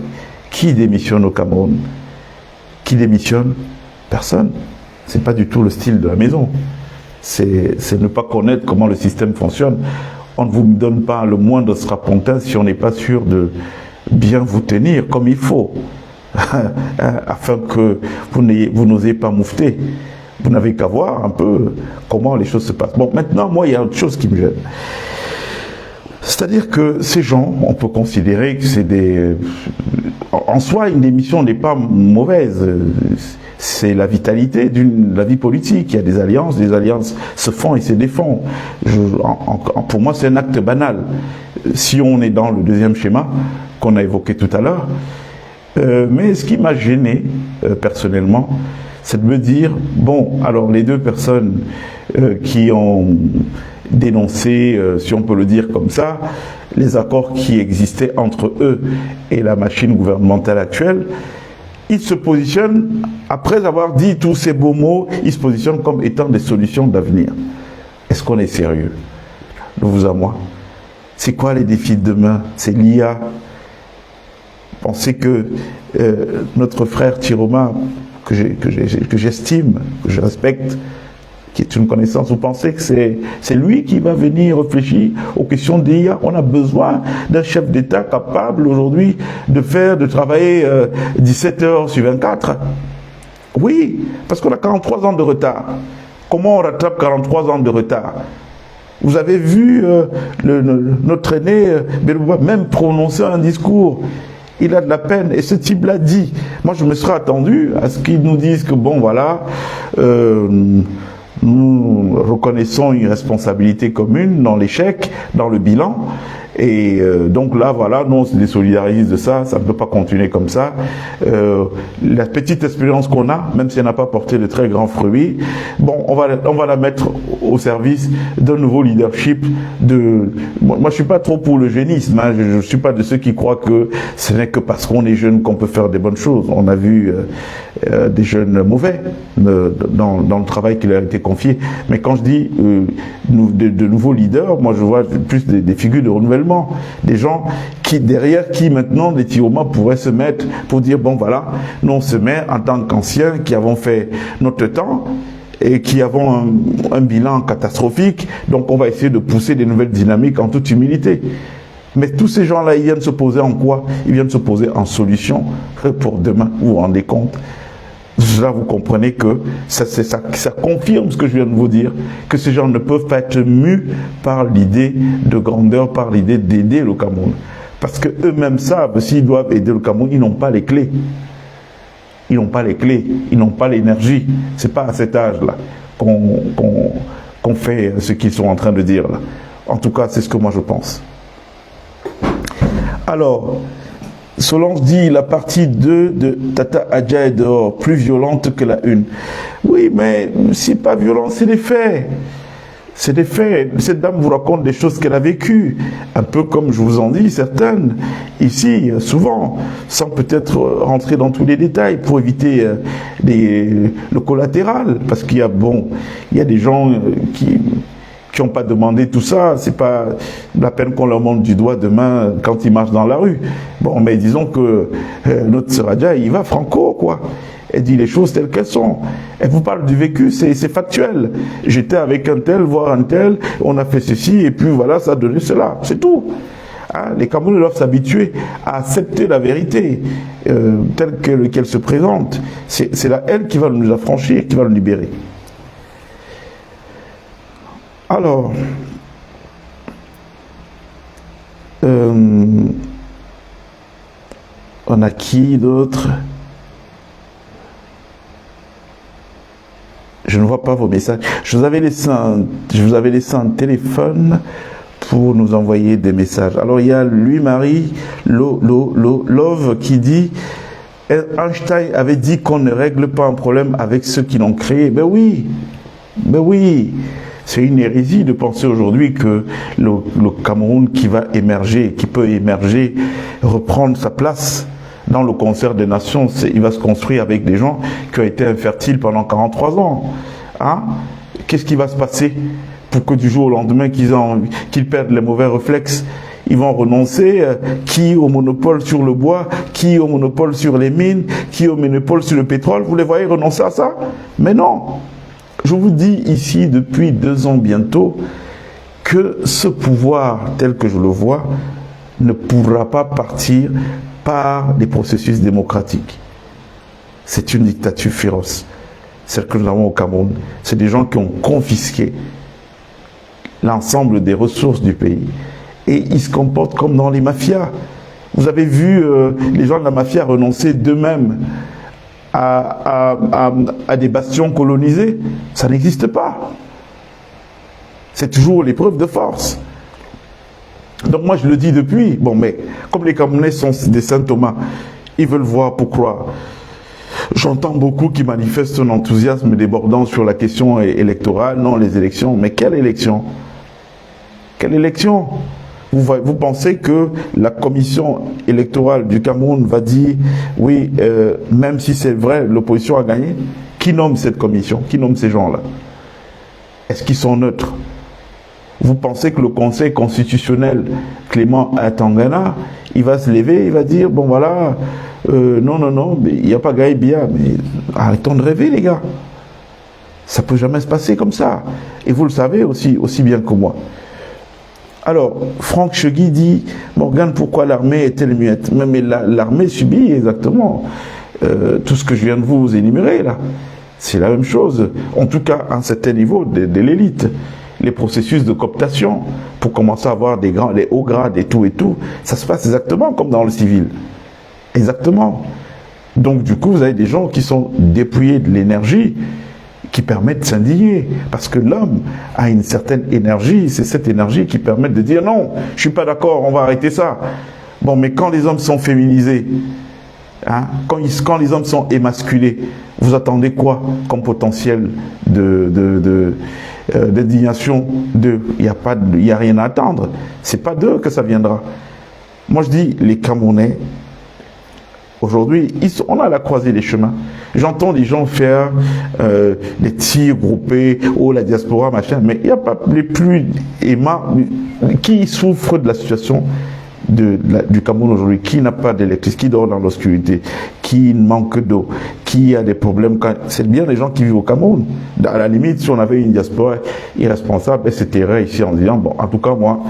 Qui démissionne au Cameroun? Qui démissionne? Personne. Ce n'est pas du tout le style de la maison. C'est ne pas connaître comment le système fonctionne. On ne vous donne pas le moindre strapontin si on n'est pas sûr de bien vous tenir comme il faut. Afin que vous n'osez pas moufter. Vous n'avez qu'à voir un peu comment les choses se passent. Bon, maintenant, moi, il y a autre chose qui me gêne. C'est-à-dire que ces gens, on peut considérer que c'est des... En soi, une démission n'est pas mauvaise. C'est la vitalité de la vie politique. Il y a des alliances se font et se défont. Pour moi, c'est un acte banal. Si on est dans le deuxième schéma qu'on a évoqué tout à l'heure, mais ce qui m'a gêné, personnellement, c'est de me dire, bon, alors les deux personnes qui ont dénoncé, si on peut le dire comme ça, les accords qui existaient entre eux et la machine gouvernementale actuelle, ils se positionnent, après avoir dit tous ces beaux mots, ils se positionnent comme étant des solutions d'avenir. Est-ce qu'on est sérieux? De vous à moi. C'est quoi les défis de demain? C'est l'IA. Pensez que notre frère Tiroma, que j'estime, que je respecte, qui est une connaissance, vous pensez que c'est lui qui va venir réfléchir aux questions d'IA? On a besoin d'un chef d'État capable aujourd'hui de travailler 17 heures sur 24. Oui, parce qu'on a 43 ans de retard. Comment on rattrape 43 ans de retard? Vous avez vu notre aîné même prononcer un discours. Il a de la peine, et ce type l'a dit. Moi, je me serais attendu à ce qu'ils nous disent que, bon, voilà, Nous reconnaissons une responsabilité commune dans l'échec, dans le bilan. Et donc là, voilà, nous on se désolidarise de ça, ça ne peut pas continuer comme ça. La petite expérience qu'on a, même si elle n'a pas porté de très grands fruits, bon, on va la mettre au service d'un nouveau leadership. Moi, je suis pas trop pour le jeunisme, hein, je suis pas de ceux qui croient que ce n'est que parce qu'on est jeune qu'on peut faire des bonnes choses. On a vu des jeunes mauvais dans le travail qui leur a été confié. Mais quand je dis de nouveaux leaders, moi je vois plus des figures de renouvellement. Des gens derrière qui maintenant les Tioma pourraient se mettre pour dire bon voilà, nous on se met en tant qu'anciens qui avons fait notre temps et qui avons un bilan catastrophique, donc on va essayer de pousser des nouvelles dynamiques en toute humilité. Mais tous ces gens-là, ils viennent se poser en quoi? Ils viennent se poser en solution pour demain, vous vous rendez compte? Là, vous comprenez que ça confirme ce que je viens de vous dire, que ces gens ne peuvent pas être mus par l'idée de grandeur, par l'idée d'aider le Cameroun. Parce qu'eux-mêmes savent, s'ils doivent aider le Cameroun, ils n'ont pas les clés. Ils n'ont pas les clés, ils n'ont pas l'énergie. C'est pas à cet âge-là qu'on fait ce qu'ils sont en train de dire là. En tout cas, c'est ce que moi je pense. Alors, Solange dit la partie 2 de Tata Adja est dehors, plus violente que la 1. Oui, mais c'est pas violent, c'est des faits. C'est des faits. Cette dame vous raconte des choses qu'elle a vécues. Un peu comme je vous en dis, certaines, ici, souvent, sans peut-être rentrer dans tous les détails pour éviter le collatéral. Parce qu'il y a des gens qui n'ont pas demandé tout ça, c'est pas la peine qu'on leur montre du doigt demain quand ils marchent dans la rue. Bon, mais disons que notre sœur Adja, il va franco, quoi. Elle dit les choses telles qu'elles sont. Elle vous parle du vécu, c'est factuel. J'étais avec un tel, voire un tel, on a fait ceci, et puis voilà, ça a donné cela. C'est tout. Hein, les Camerounais doivent s'habituer à accepter la vérité telle qu'elle se présente. C'est là elle qui va nous affranchir, qui va nous libérer. Alors, on a qui d'autre? Je ne vois pas vos messages. Je vous avais laissé un téléphone pour nous envoyer des messages. Alors, il y a Louis-Marie Love qui dit Einstein avait dit qu'on ne règle pas un problème avec ceux qui l'ont créé. Ben oui. C'est une hérésie de penser aujourd'hui que le Cameroun qui va émerger, qui peut émerger, reprendre sa place dans le concert des nations, il va se construire avec des gens qui ont été infertiles pendant 43 ans. Hein? Qu'est-ce qui va se passer pour que du jour au lendemain qu'ils perdent les mauvais réflexes? Ils vont renoncer, qui au monopole sur le bois, qui au monopole sur les mines, qui au monopole sur le pétrole. Vous les voyez renoncer à ça? Mais non! Je vous dis ici depuis 2 ans bientôt que ce pouvoir tel que je le vois ne pourra pas partir par des processus démocratiques. C'est une dictature féroce, celle que nous avons au Cameroun. C'est des gens qui ont confisqué l'ensemble des ressources du pays. Et ils se comportent comme dans les mafias. Vous avez vu les gens de la mafia renoncer d'eux-mêmes à des bastions colonisés. Ça n'existe pas. C'est toujours l'épreuve de force. Donc moi je le dis depuis, bon mais comme les Camerounais sont des Saint Thomas, ils veulent voir pour croire. J'entends beaucoup qui manifestent un enthousiasme débordant sur la question électorale, non les élections, mais quelle élection? Quelle élection? Vous pensez que la commission électorale du Cameroun va dire, oui, même si c'est vrai, l'opposition a gagné? Qui nomme cette commission? Qui nomme ces gens-là? Est-ce qu'ils sont neutres? Vous pensez que le Conseil constitutionnel Clément Atangana, il va se lever, il va dire, bon voilà, non, il n'y a pas Gaï Bia, mais arrêtons de rêver les gars. Ça ne peut jamais se passer comme ça. Et vous le savez aussi bien que moi. Alors, Franck Chegui dit, Morgane, pourquoi l'armée est-elle muette? Mais l'armée subit exactement tout ce que je viens de vous énumérer là. C'est la même chose, en tout cas à un certain niveau de l'élite. Les processus de cooptation pour commencer à avoir les hauts grades et tout, ça se passe exactement comme dans le civil. Exactement. Donc du coup, vous avez des gens qui sont dépouillés de l'énergie, qui permet de s'indigner. Parce que l'homme a une certaine énergie, c'est cette énergie qui permet de dire non, je ne suis pas d'accord, on va arrêter ça. Bon, mais quand les hommes sont féminisés, hein, quand les hommes sont émasculés, vous attendez quoi comme potentiel d'indignation d'eux? Il n'y a rien à attendre. C'est pas d'eux que ça viendra. Moi je dis, les Camerounais, aujourd'hui, on a à la croisée des chemins. J'entends des gens faire des tirs groupés, oh la diaspora, machin, mais il n'y a pas les plus aimants qui souffrent de la situation du Cameroun aujourd'hui, qui n'a pas d'électricité, qui dort dans l'obscurité, qui manque d'eau, qui a des problèmes. C'est bien les gens qui vivent au Cameroun. À la limite, si on avait une diaspora irresponsable, elle se tairait ici en disant, bon, en tout cas, moi,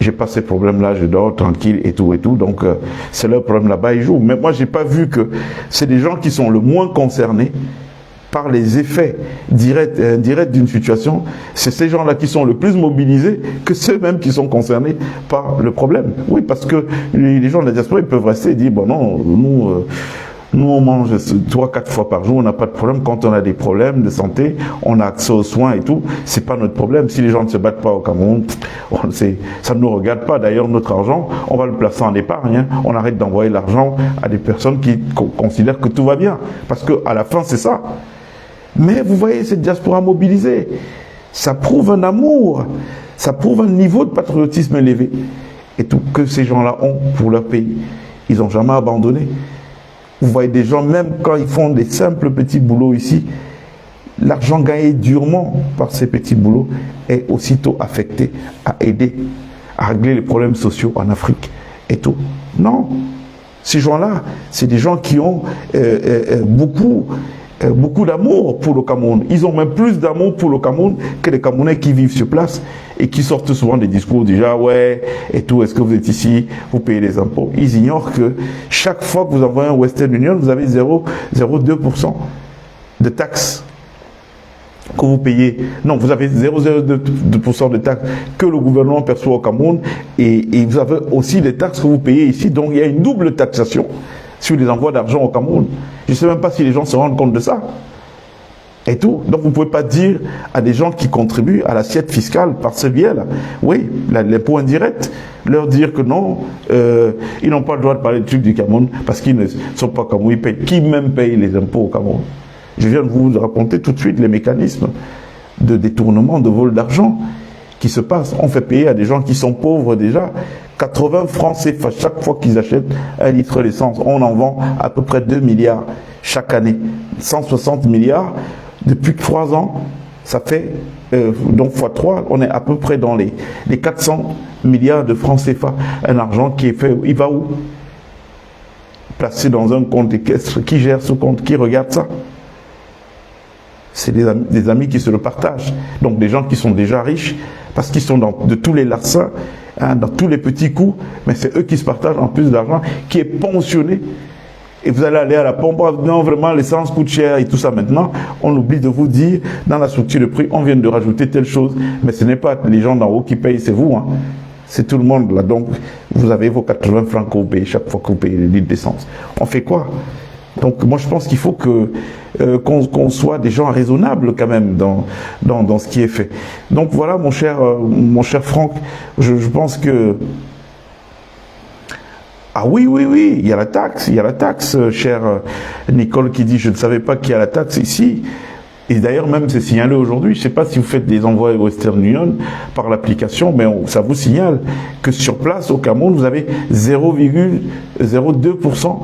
j'ai pas ces problèmes-là, je dors tranquille et tout. Donc, c'est leur problème là-bas, ils jouent. Mais moi, j'ai pas vu que c'est des gens qui sont le moins concernés par les effets directs d'une situation. C'est ces gens-là qui sont le plus mobilisés que ceux-mêmes qui sont concernés par le problème. Oui, parce que les gens de la diaspora, ils peuvent rester et dire, bon non, nous on mange 3-4 fois par jour, on n'a pas de problème. Quand on a des problèmes de santé, on a accès aux soins et tout, c'est pas notre problème. Si les gens ne se battent pas au Cameroun, ça ne nous regarde pas. D'ailleurs, notre argent, on va le placer en épargne. Hein. On arrête d'envoyer l'argent à des personnes qui considèrent que tout va bien. Parce qu'à la fin, c'est ça. Mais vous voyez cette diaspora mobilisée, ça prouve un amour, ça prouve un niveau de patriotisme élevé. Et tout que ces gens-là ont pour leur pays. Ils n'ont jamais abandonné. Vous voyez des gens, même quand ils font des simples petits boulots ici, l'argent gagné durement par ces petits boulots est aussitôt affecté à aider, à régler les problèmes sociaux en Afrique et tout. Non, ces gens-là, c'est des gens qui ont beaucoup d'amour pour le Cameroun. Ils ont même plus d'amour pour le Cameroun que les Camerounais qui vivent sur place et qui sortent souvent des discours déjà, ouais, et tout, est-ce que vous êtes ici, vous payez les impôts. Ils ignorent que chaque fois que vous envoyez un Western Union, vous avez 0,02% de taxes que vous payez. Non, vous avez 0,02% de taxes que le gouvernement perçoit au Cameroun et vous avez aussi des taxes que vous payez ici. Donc il y a une double taxation sur les envois d'argent au Cameroun. Je ne sais même pas si les gens se rendent compte de ça. Et tout. Donc vous ne pouvez pas dire à des gens qui contribuent à l'assiette fiscale par ce biais-là, oui, l'impôt indirect, leur dire que non, ils n'ont pas le droit de parler de trucs du Cameroun parce qu'ils ne sont pas Cameroun, ils payent. Qui même paye les impôts au Cameroun? Je viens de vous raconter tout de suite les mécanismes de détournement, de vol d'argent qui se passent. On fait payer à des gens qui sont pauvres déjà 80 francs CFA chaque fois qu'ils achètent un litre d'essence. On en vend à peu près 2 milliards chaque année. 160 milliards depuis 3 ans. Ça fait, donc x 3, on est à peu près dans les 400 milliards de francs CFA. Un argent qui est fait, il va où? Placé dans un compte équestre. Qui gère ce compte? Qui regarde ça? C'est des amis qui se le partagent. Donc des gens qui sont déjà riches, parce qu'ils sont de tous les larcins, hein, dans tous les petits coups, mais c'est eux qui se partagent en plus d'argent, qui est pensionné. Et vous allez aller à la pompe, non vraiment l'essence coûte cher et tout ça maintenant, on oublie de vous dire, dans la structure de prix, on vient de rajouter telle chose, mais ce n'est pas les gens d'en haut qui payent, c'est vous, hein. C'est tout le monde là. Donc vous avez vos 80 francs que vous payez chaque fois que vous payez le litre d'essence. On fait quoi? Donc moi je pense qu'il faut qu'on soit des gens raisonnables quand même dans ce qui est fait. Donc voilà mon cher Franck, je pense que ah oui, il y a la taxe, cher Nicole qui dit je ne savais pas qu'il y a la taxe ici. Et d'ailleurs même c'est signalé aujourd'hui, je ne sais pas si vous faites des envois Western Union par l'application, mais ça vous signale que sur place au Cameroun vous avez 0,02%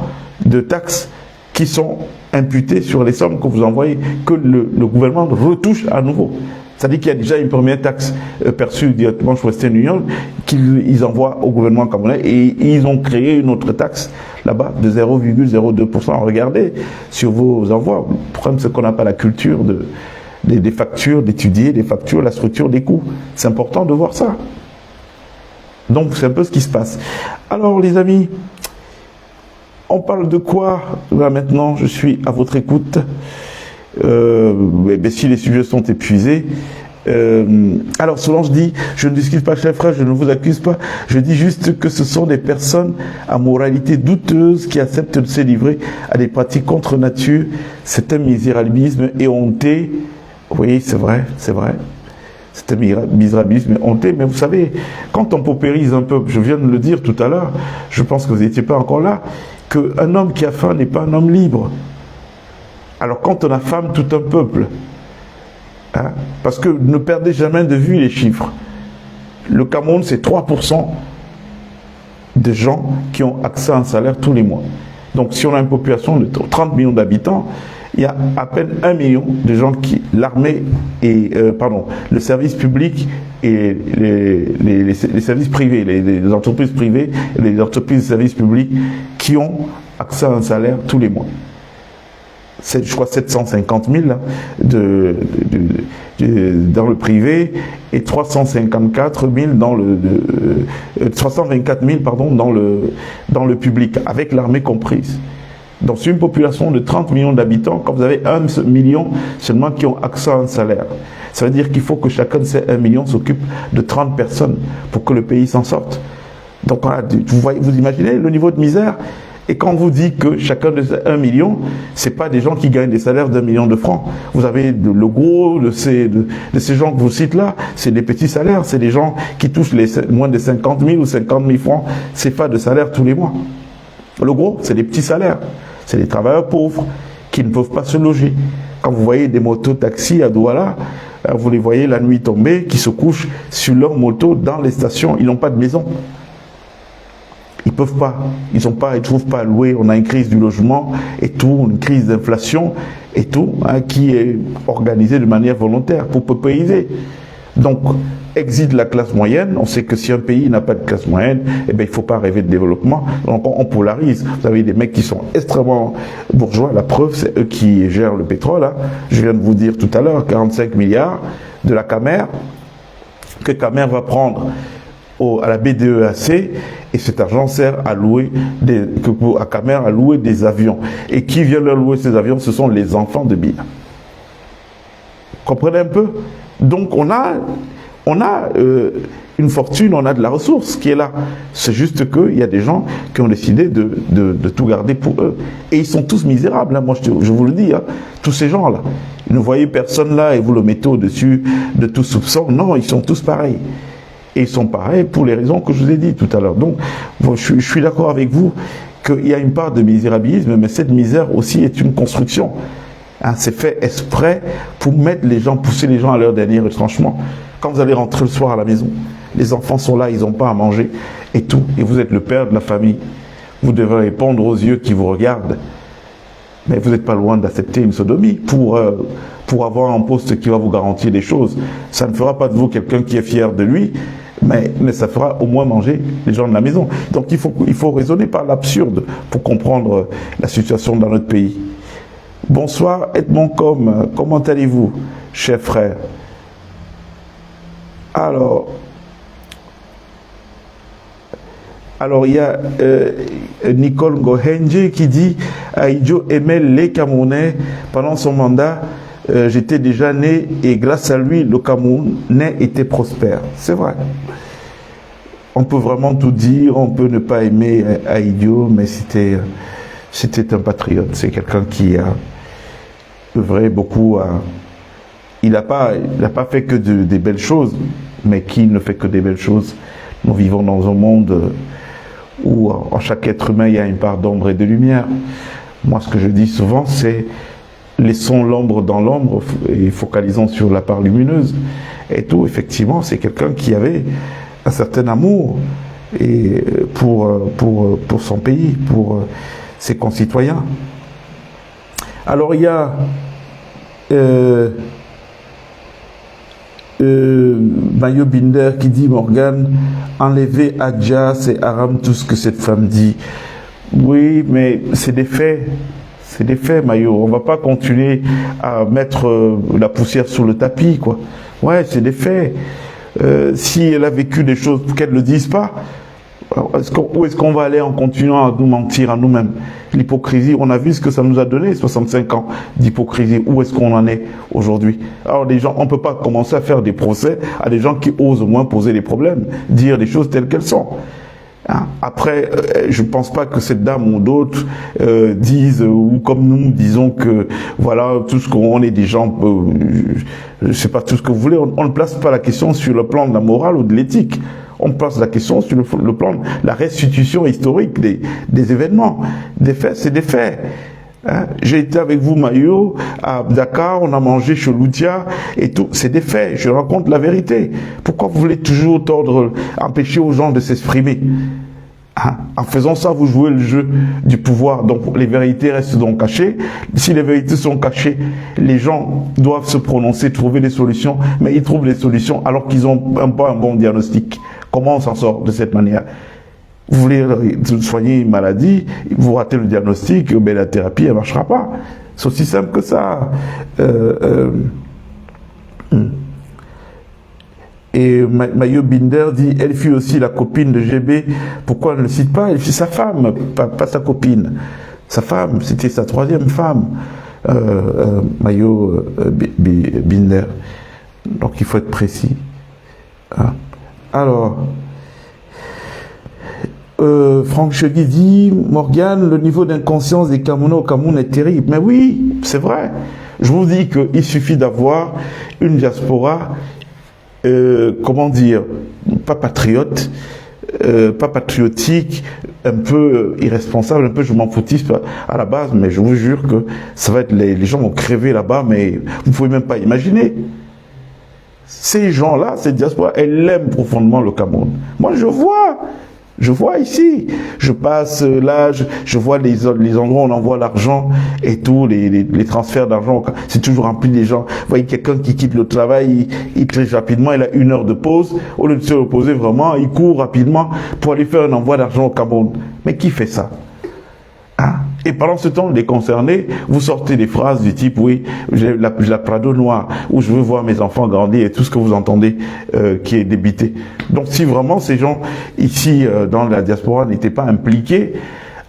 de taxes qui sont imputés sur les sommes que vous envoyez, que le gouvernement retouche à nouveau. C'est-à-dire qu'il y a déjà une première taxe perçue directement chez Western Union qu'ils envoient au gouvernement camerounais et ils ont créé une autre taxe là-bas de 0,02%. Regardez sur vos envois. Le problème, c'est qu'on n'a pas la culture des factures, d'étudier les factures, la structure des coûts. C'est important de voir ça. Donc, c'est un peu ce qui se passe. Alors, les amis, on parle de quoi? Là, maintenant, je suis à votre écoute. Si les sujets sont épuisés, alors Solange dit, je ne discute pas, cher frère, je ne vous accuse pas, je dis juste que ce sont des personnes à moralité douteuse qui acceptent de se livrer à des pratiques contre nature. C'est un misérabilisme éhonté Oui, c'est vrai, c'est vrai. C'est un misérabilisme honté, mais vous savez, quand on paupérise un peuple, je viens de le dire tout à l'heure, je pense que vous n'étiez pas encore là, qu'un homme qui a faim n'est pas un homme libre. Alors quand on affame tout un peuple, hein, parce que ne perdez jamais de vue les chiffres. Le Cameroun, c'est 3% de gens qui ont accès à un salaire tous les mois. Donc si on a une population de 30 millions d'habitants, il y a à peine 1 million de gens qui, l'armée et, le service public et les services privés, les entreprises privées et les entreprises de services publics qui ont accès à un salaire tous les mois. Je crois 750 000 dans le privé et 354 000 324 000 dans le public, avec l'armée comprise. Donc sur une population de 30 millions d'habitants, quand vous avez 1 million seulement qui ont accès à un salaire, ça veut dire qu'il faut que chacun de ces 1 million s'occupe de 30 personnes pour que le pays s'en sorte. Donc voilà, vous imaginez le niveau de misère. Et quand on vous dit que chacun de ces 1 million, c'est pas des gens qui gagnent des salaires d'1 million de francs. Vous avez le gros de ces gens que vous citez là, c'est des petits salaires, c'est des gens qui touchent moins de 50 000 ou 50 000 francs CFA de salaire tous les mois. Le gros, c'est des petits salaires. C'est des travailleurs pauvres qui ne peuvent pas se loger. Quand vous voyez des motos-taxis à Douala, vous les voyez la nuit tombée, qui se couchent sur leur moto dans les stations. Ils n'ont pas de maison. Ils peuvent pas. Ils ne trouvent pas à louer. On a une crise du logement et tout, une crise d'inflation et tout, hein, qui est organisée de manière volontaire pour paupériser. Donc, exit la classe moyenne. On sait que si un pays n'a pas de classe moyenne, eh bien, il ne faut pas rêver de développement. Donc, on polarise. Vous avez des mecs qui sont extrêmement bourgeois. La preuve, c'est eux qui gèrent le pétrole. Hein. Je viens de vous dire tout à l'heure, 45 milliards de la Camer, que Camer va prendre à la BDEAC, et cet argent sert à Camer à louer des avions. Et qui vient leur louer ces avions? Ce sont les enfants de Biya. Comprenez un peu? Donc on a une fortune, on a de la ressource qui est là. C'est juste qu'il y a des gens qui ont décidé de tout garder pour eux. Et ils sont tous misérables, hein. Moi je vous le dis, hein. Tous ces gens-là. Vous ne voyez personne là et vous le mettez au-dessus de tout soupçon. Non, ils sont tous pareils. Et ils sont pareils pour les raisons que je vous ai dit tout à l'heure. Donc, je suis d'accord avec vous qu'il y a une part de misérabilisme, mais cette misère aussi est une construction. Hein, c'est fait exprès pour pousser les gens à leur dernier retranchement. Quand vous allez rentrer le soir à la maison, les enfants sont là, ils n'ont pas à manger et tout. Et vous êtes le père de la famille. Vous devez répondre aux yeux qui vous regardent. Mais vous n'êtes pas loin d'accepter une sodomie pour avoir un poste qui va vous garantir des choses. Ça ne fera pas de vous quelqu'un qui est fier de lui, mais ça fera au moins manger les gens de la maison. Donc il faut raisonner par l'absurde pour comprendre la situation dans notre pays. Bonsoir Edmond Com, comment allez-vous, cher frère? Alors il y a Nicole Gohenje qui dit « Ahidjo aimait les Camerounais pendant son mandat. J'étais déjà né et grâce à lui, le Camerounais était prospère. » C'est vrai. On peut vraiment tout dire, on peut ne pas aimer Ahidjo, mais c'était un patriote. C'est quelqu'un qui a œuvré beaucoup à... Il n'a pas fait que des belles choses, mais qui ne fait que des belles choses? Nous vivons dans un monde où en chaque être humain, il y a une part d'ombre et de lumière. Moi, ce que je dis souvent, c'est laissons l'ombre dans l'ombre et focalisons sur la part lumineuse. Et tout, effectivement, c'est quelqu'un qui avait un certain amour et pour son pays, pour ses concitoyens. Alors, il y a Mayo Binder qui dit « Morgane, enlevez Adja, c'est haram tout ce que cette femme dit. » Oui, mais c'est des faits. C'est des faits, Mayo. On ne va pas continuer à mettre la poussière sous le tapis, quoi. Ouais, c'est des faits. Si elle a vécu des choses qu'elle ne le dise pas, où est-ce qu'on va aller en continuant à nous mentir à nous-mêmes? L'hypocrisie, on a vu ce que ça nous a donné, 65 ans d'hypocrisie. Où est-ce qu'on en est aujourd'hui? Alors les gens, on ne peut pas commencer à faire des procès à des gens qui osent au moins poser des problèmes, dire les choses telles qu'elles sont. Hein. Après, je ne pense pas que cette dame ou d'autres disent, ou comme nous disons que voilà, tout ce qu'on est des gens, je ne sais pas tout ce que vous voulez, on ne place pas la question sur le plan de la morale ou de l'éthique. On place la question sur le plan de la restitution historique des événements. Des faits, c'est des faits. Hein? J'ai été avec vous, Mayo, à Dakar, on a mangé chez Loutia et tout. C'est des faits, je raconte la vérité. Pourquoi vous voulez toujours empêcher aux gens de s'exprimer? Hein? En faisant ça, vous jouez le jeu du pouvoir. Donc les vérités restent donc cachées. Si les vérités sont cachées, les gens doivent se prononcer, trouver des solutions, mais ils trouvent les solutions alors qu'ils n'ont pas un bon diagnostic. Comment on s'en sort de cette manière? Vous voulez soigner une maladie, vous ratez le diagnostic, mais la thérapie, elle ne marchera pas. C'est aussi simple que ça. Et Mayo Binder dit, elle fut aussi la copine de GB. Pourquoi elle ne le cite pas? Elle fut sa femme, pas sa copine. Sa femme, c'était sa troisième femme, Mayo Binder. Donc il faut être précis. Hein. Alors, Franck Chegui dit, Morgane, le niveau d'inconscience des Camerounais au Cameroun est terrible. Mais oui, c'est vrai. Je vous dis qu'il suffit d'avoir une diaspora, comment dire, pas patriote, pas patriotique, un peu irresponsable, un peu je m'en foutiste à la base, mais je vous jure que ça va être les gens vont crever là-bas, mais vous pouvez même pas imaginer. Ces gens-là, cette diaspora, elle aime profondément le Cameroun. Moi, je vois ici, je passe là, je vois les endroits où on envoie l'argent et tout, les transferts d'argent, c'est toujours rempli des gens. Vous voyez quelqu'un qui quitte le travail, il triche rapidement, il a 1 heure de pause, au lieu de se reposer vraiment, il court rapidement pour aller faire un envoi d'argent au Cameroun. Mais qui fait ça? Hein? Et pendant ce temps, les concernés, vous sortez des phrases du type, oui, j'ai la Prado noire, où je veux voir mes enfants grandir et tout ce que vous entendez qui est débité. Donc si vraiment ces gens ici dans la diaspora n'étaient pas impliqués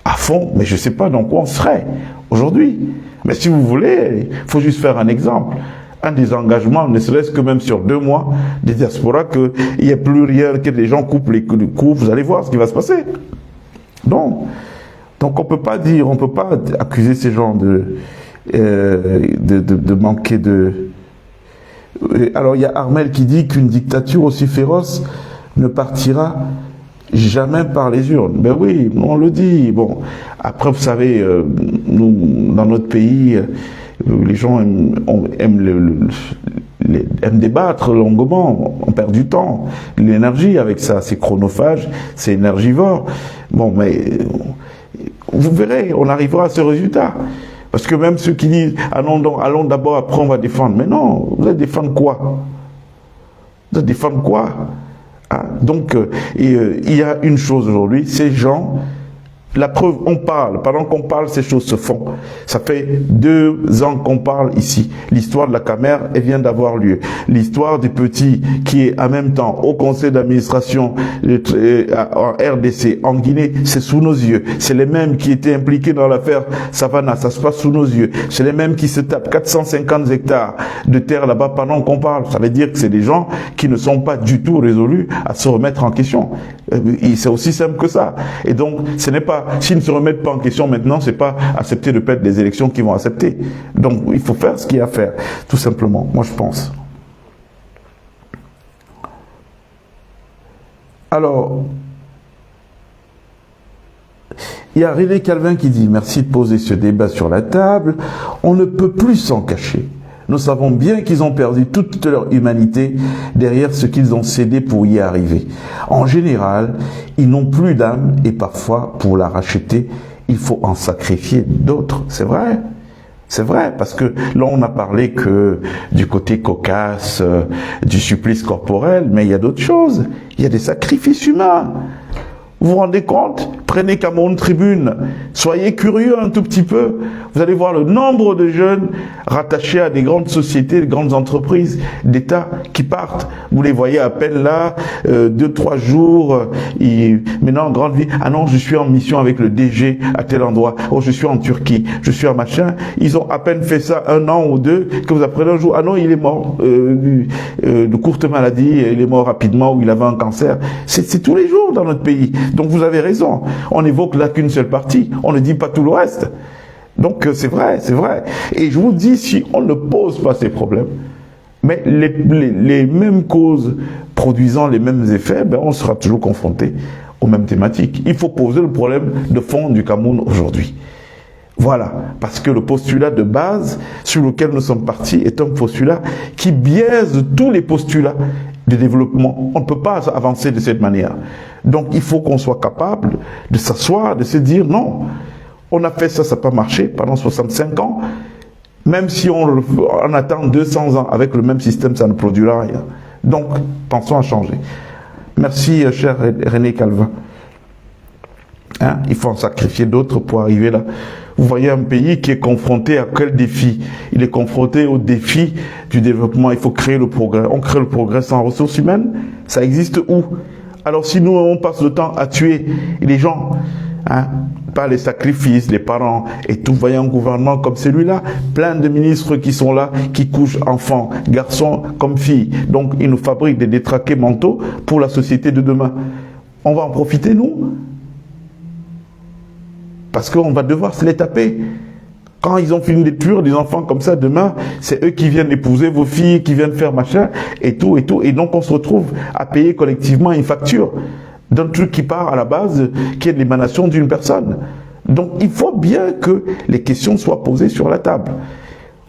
à fond, mais je ne sais pas dans quoi on serait aujourd'hui. Mais si vous voulez, il faut juste faire un exemple. Un des engagements, ne serait-ce que même sur 2 mois, des diasporas, qu'il n'y ait plus rien, que les gens coupent les coups, vous allez voir ce qui va se passer. Donc on peut pas dire, on peut pas accuser ces gens de manquer de... Alors il y a Armel qui dit qu'une dictature aussi féroce ne partira jamais par les urnes. Ben oui, on le dit. Bon, après vous savez, nous dans notre pays, les gens aiment débattre longuement, on perd du temps, l'énergie avec ça, c'est chronophage, c'est énergivore. Bon, mais vous verrez, on arrivera à ce résultat. Parce que même ceux qui disent, allons d'abord, après on va défendre. Mais non, vous allez défendre quoi? Vous allez défendre quoi? Hein? Donc, il y a une chose aujourd'hui, ces gens, la preuve, on parle. Pendant qu'on parle, ces choses se font. Ça fait 2 ans qu'on parle ici. L'histoire de la Camère, elle vient d'avoir lieu. L'histoire du petit qui est en même temps au conseil d'administration en RDC, en Guinée, c'est sous nos yeux. C'est les mêmes qui étaient impliqués dans l'affaire Savannah, ça se passe sous nos yeux. C'est les mêmes qui se tapent 450 hectares de terre là-bas pendant qu'on parle. Ça veut dire que c'est des gens qui ne sont pas du tout résolus à se remettre en question. C'est aussi simple que ça. Et donc, ce n'est pas s'ils ne se remettent pas en question maintenant, c'est pas accepter de perdre les élections qu'ils vont accepter. Donc, il faut faire ce qu'il y a à faire, tout simplement. Moi, je pense. Alors, il y a René Calvin qui dit « Merci de poser ce débat sur la table. On ne peut plus s'en cacher. Nous savons bien qu'ils ont perdu toute leur humanité derrière ce qu'ils ont cédé pour y arriver. En général, ils n'ont plus d'âme et parfois, pour la racheter, il faut en sacrifier d'autres. » C'est vrai. C'est vrai, parce que là, on a parlé que du côté cocasse, du supplice corporel, mais il y a d'autres choses. Il y a des sacrifices humains. Vous vous rendez compte? Prenez Cameroun Tribune, soyez curieux un tout petit peu. Vous allez voir le nombre de jeunes rattachés à des grandes sociétés, des grandes entreprises d'État qui partent. Vous les voyez à peine là, 2-3 jours, maintenant en grande vie. Ah non, je suis en mission avec le DG à tel endroit. Oh, je suis en Turquie, je suis à machin. Ils ont à peine fait ça 1 an ou 2, que vous apprenez un jour, ah non, il est mort de courte maladie, il est mort rapidement ou il avait un cancer. C'est tous les jours dans notre pays. Donc vous avez raison. On n'évoque là qu'une seule partie. On ne dit pas tout le reste. Donc c'est vrai, c'est vrai. Et je vous dis, si on ne pose pas ces problèmes, mais les mêmes causes produisant les mêmes effets, ben on sera toujours confronté aux mêmes thématiques. Il faut poser le problème de fond du Cameroun aujourd'hui. Voilà, parce que le postulat de base sur lequel nous sommes partis est un postulat qui biaise tous les postulats de développement. On ne peut pas avancer de cette manière. Donc il faut qu'on soit capable de s'asseoir, de se dire non, on a fait ça, ça n'a pas marché pendant 65 ans. Même si on attend 200 ans avec le même système, ça ne produira rien. Donc pensons à changer. Merci cher René Calvin. Hein? Il faut en sacrifier d'autres pour arriver là. Vous voyez un pays qui est confronté à quel défi? Il est confronté au défi du développement. Il faut créer le progrès. On crée le progrès sans ressources humaines? Ça existe où? Alors si nous, on passe le temps à tuer les gens, hein, par les sacrifices, les parents et tout, voyez un gouvernement comme celui-là, plein de ministres qui sont là, qui couchent enfants, garçons comme filles. Donc ils nous fabriquent des détraqués mentaux pour la société de demain. On va en profiter, nous? Parce qu'on va devoir se les taper. Quand ils ont fini de tuer des enfants comme ça, demain, c'est eux qui viennent épouser vos filles, qui viennent faire machin, et tout, et tout. Et donc, on se retrouve à payer collectivement une facture d'un truc qui part à la base, qui est l'émanation d'une personne. Donc, il faut bien que les questions soient posées sur la table.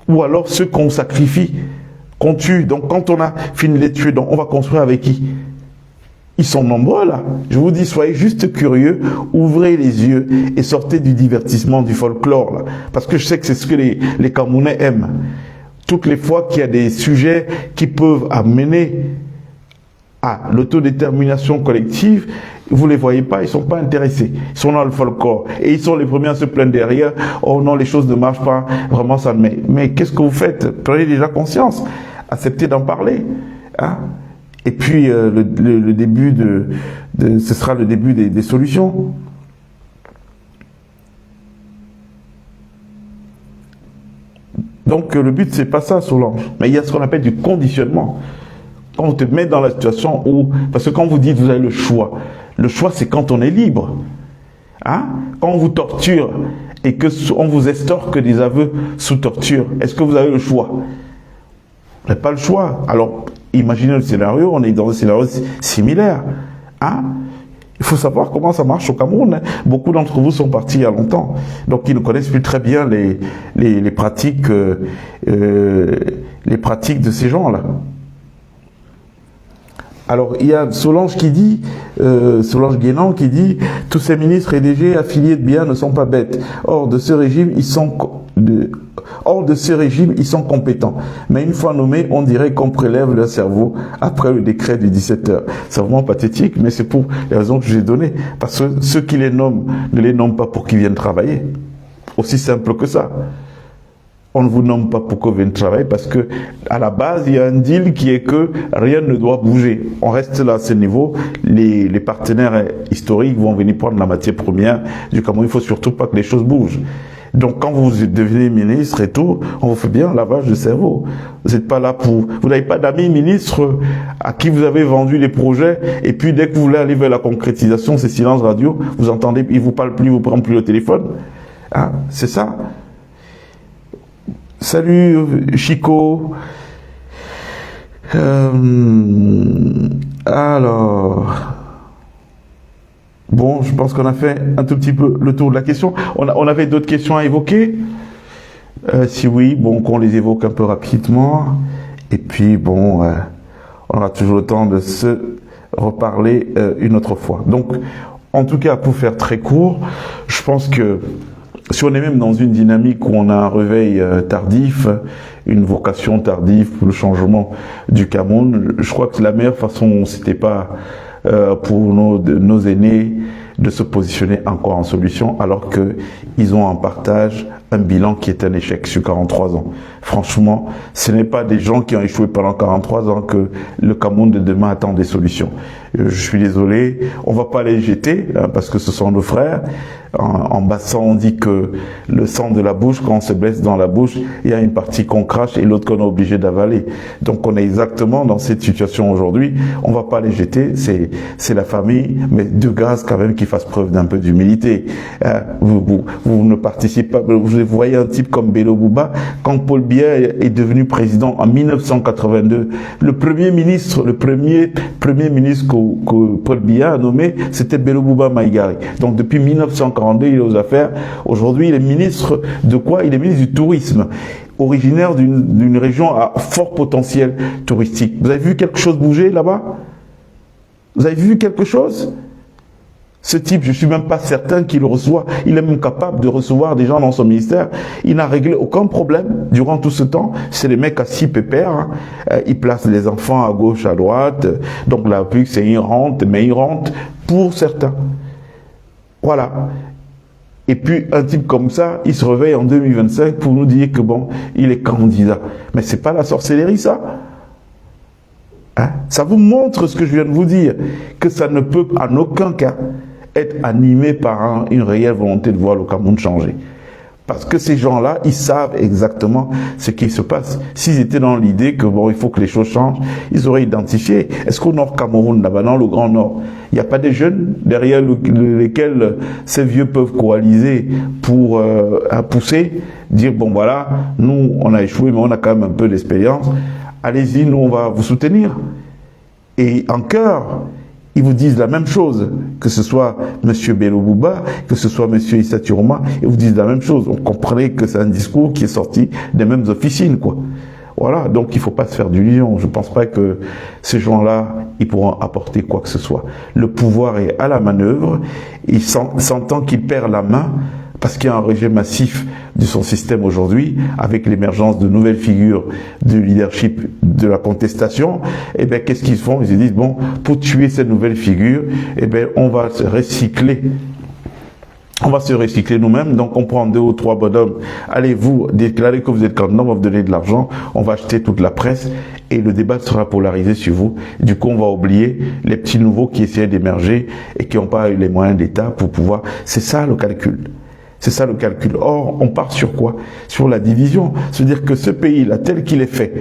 Ou alors, ceux qu'on sacrifie, qu'on tue. Donc, quand on a fini de les tuer, donc, on va construire avec qui? Ils sont nombreux là. Je vous dis, soyez juste curieux, ouvrez les yeux et sortez du divertissement, du folklore là. Parce que je sais que c'est ce que les Camerounais aiment. Toutes les fois qu'il y a des sujets qui peuvent amener à l'autodétermination collective, vous les voyez pas, ils sont pas intéressés. Ils sont dans le folklore. Et ils sont les premiers à se plaindre derrière. Oh non, les choses ne marchent pas. Vraiment, ça ne... Mais qu'est-ce que vous faites? Prenez déjà conscience. Acceptez d'en parler. Hein? Et puis, le début ce sera le début des solutions. Donc, le but, c'est pas ça, Solange. Mais il y a ce qu'on appelle du conditionnement. Quand on te met dans la situation où... Parce que quand vous dites, vous avez le choix c'est quand on est libre. Hein? Quand on vous torture et qu'on vous estorque des aveux sous torture, est-ce que vous avez le choix? Vous n'avez pas le choix. Alors, imaginez le scénario, on est dans un scénario similaire. Hein? Il faut savoir comment ça marche au Cameroun. Beaucoup d'entre vous sont partis il y a longtemps. Donc, ils ne connaissent plus très bien les pratiques de ces gens-là. Alors, il y a Solange qui dit, Solange Guénan qui dit, tous ces ministres et DG affiliés de biens ne sont pas bêtes. Hors de ce régime, ils sont compétents. Mais une fois nommés, on dirait qu'on prélève leur cerveau après le décret du 17h. C'est vraiment pathétique, mais c'est pour les raisons que je vous ai données. Parce que ceux qui les nomment ne les nomment pas pour qu'ils viennent travailler. Aussi simple que ça. On ne vous nomme pas pour que vous viennent travailler parce que, à la base, il y a un deal qui est que rien ne doit bouger. On reste là à ce niveau. Les partenaires historiques vont venir prendre la matière première du Cameroun. Il faut surtout pas que les choses bougent. Donc, quand vous devenez ministre et tout, on vous fait bien un lavage de cerveau. Vous n'êtes pas là pour... Vous n'avez pas d'amis ministres à qui vous avez vendu les projets et puis dès que vous voulez aller vers la concrétisation, c'est silence radio. Vous entendez, ils vous parlent plus, ils vous prennent plus le téléphone. Hein? C'est ça. Salut Chico. Alors, bon, je pense qu'on a fait un tout petit peu le tour de la question. On avait d'autres questions à évoquer. Si oui, bon, qu'on les évoque un peu rapidement. Et puis, bon, on aura toujours le temps de se reparler une autre fois. Donc, en tout cas, pour faire très court, je pense que si on est même dans une dynamique où on a un réveil tardif, une vocation tardive pour le changement du Cameroun, je crois que la meilleure façon, c'était pas pour nos aînés de se positionner encore en solution alors qu'ils ont en partage un bilan qui est un échec sur 43 ans. Franchement, ce n'est pas des gens qui ont échoué pendant 43 ans que le Cameroun de demain attend des solutions. Je suis désolé, on va pas les jeter parce que ce sont nos frères. En bassin, on dit que le sang de la bouche, quand on se blesse dans la bouche, il y a une partie qu'on crache et l'autre qu'on est obligé d'avaler. Donc on est exactement dans cette situation aujourd'hui. On va pas les jeter, c'est la famille, mais de grâce quand même qu'ils fassent preuve d'un peu d'humilité. Vous ne participez pas, vous voyez un type comme Bello Bouba, quand Paul Biya est devenu président en 1982, le premier ministre que Paul Biya a nommé, c'était Bello Bouba Maïgari. Donc depuis 1942, il est aux affaires. Aujourd'hui, il est ministre de quoi? Il est ministre du tourisme, originaire d'une région à fort potentiel touristique. Vous avez vu quelque chose bouger là-bas? Vous avez vu quelque chose? Ce type, je ne suis même pas certain qu'il reçoit. Il est même capable de recevoir des gens dans son ministère. Il n'a réglé aucun problème durant tout ce temps. C'est les mecs assis pépères. Hein. Ils placent les enfants à gauche, à droite. Donc la plus, c'est une rente, mais une rente pour certains. Voilà. Et puis, un type comme ça, il se réveille en 2025 pour nous dire que bon, il est candidat. Mais c'est pas la sorcellerie, ça? Hein? Ça vous montre ce que je viens de vous dire, que ça ne peut en aucun cas être animé par une réelle volonté de voir le Cameroun changer. Parce que ces gens-là, ils savent exactement ce qui se passe. S'ils étaient dans l'idée que bon, il faut que les choses changent, ils auraient identifié. Est-ce qu'au Nord Cameroun, là-bas, dans le Grand Nord, il n'y a pas des jeunes derrière lesquels ces vieux peuvent coaliser pour pousser, dire bon voilà, nous on a échoué, mais on a quand même un peu d'expérience. Allez-y, nous on va vous soutenir. Et en cœur, ils vous disent la même chose, que ce soit M. Bello Bouba, que ce soit M. Issa Turoma, ils vous disent la même chose. On comprenait que c'est un discours qui est sorti des mêmes officines, quoi. Voilà, donc il ne faut pas se faire d'illusions. Je ne pense pas que ces gens-là, ils pourront apporter quoi que ce soit. Le pouvoir est à la manœuvre, il s'entend qu'il perd la main, parce qu'il y a un rejet massif de son système aujourd'hui, avec l'émergence de nouvelles figures de leadership de la contestation. Et bien, qu'est-ce qu'ils font? Ils se disent, bon, pour tuer cette nouvelle figure, et bien, on va se recycler. On va se recycler nous-mêmes, donc on prend 2 ou 3 bonhommes. Allez, vous déclarez que vous êtes candidat, on va vous donner de l'argent, on va acheter toute la presse et le débat sera polarisé sur vous. Du coup, on va oublier les petits nouveaux qui essaient d'émerger et qui n'ont pas eu les moyens d'État pour pouvoir... C'est ça le calcul. C'est ça le calcul. Or, on part sur quoi? Sur la division. C'est-à-dire que ce pays-là, tel qu'il est fait,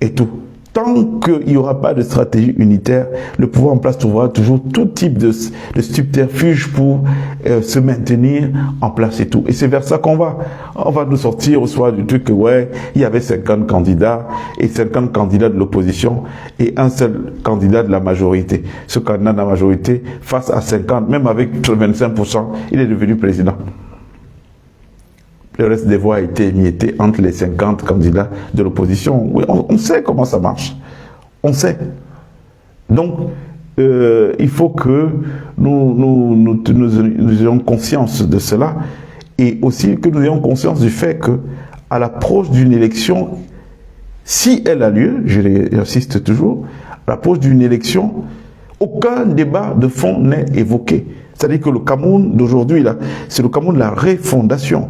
et tout, tant qu'il n'y aura pas de stratégie unitaire, le pouvoir en place trouvera toujours tout type de subterfuge pour se maintenir en place et tout. Et c'est vers ça qu'on va. On va nous sortir au soir du truc que, ouais, il y avait 50 candidats, et 50 candidats de l'opposition, et un seul candidat de la majorité. Ce candidat de la majorité, face à 50, même avec 25%, il est devenu président. Le reste des voix a été émietté entre les 50 candidats de l'opposition. Oui, on sait comment ça marche. On sait. Donc, il faut que nous ayons conscience de cela et aussi que nous ayons conscience du fait que à l'approche d'une élection, si elle a lieu, j'insiste toujours, à l'approche d'une élection, aucun débat de fond n'est évoqué. C'est-à-dire que le Cameroun d'aujourd'hui, c'est le Cameroun de la refondation.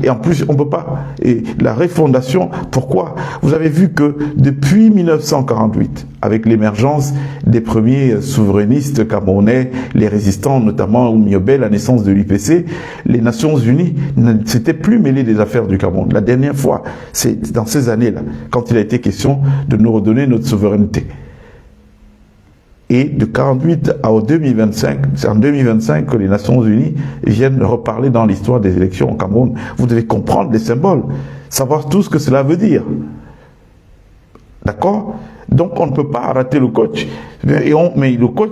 Et en plus, on ne peut pas. Et la refondation, pourquoi? Vous avez vu que depuis 1948, avec l'émergence des premiers souverainistes camerounais, les résistants, notamment Oumyobé, la naissance de l'UPC, les Nations Unies ne s'étaient plus mêlées des affaires du Cameroun. La dernière fois, c'est dans ces années-là, quand il a été question de nous redonner notre souveraineté. Et de 48 à 2025, c'est en 2025 que les Nations Unies viennent reparler dans l'histoire des élections au Cameroun. Vous devez comprendre les symboles, savoir tout ce que cela veut dire. D'accord? Donc on ne peut pas rater le coach. Mais le coach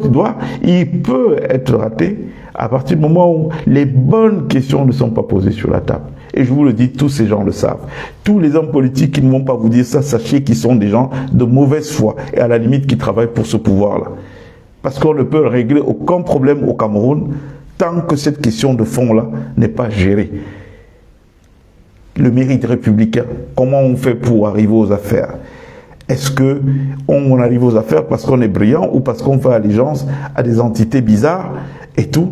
il peut être raté à partir du moment où les bonnes questions ne sont pas posées sur la table. Et je vous le dis, tous ces gens le savent. Tous les hommes politiques qui ne vont pas vous dire ça, sachez qu'ils sont des gens de mauvaise foi et à la limite qui travaillent pour ce pouvoir-là. Parce qu'on ne peut régler aucun problème au Cameroun tant que cette question de fond-là n'est pas gérée. Le mérite républicain, comment on fait pour arriver aux affaires? Est-ce qu'on arrive aux affaires parce qu'on est brillant ou parce qu'on fait allégeance à des entités bizarres et tout?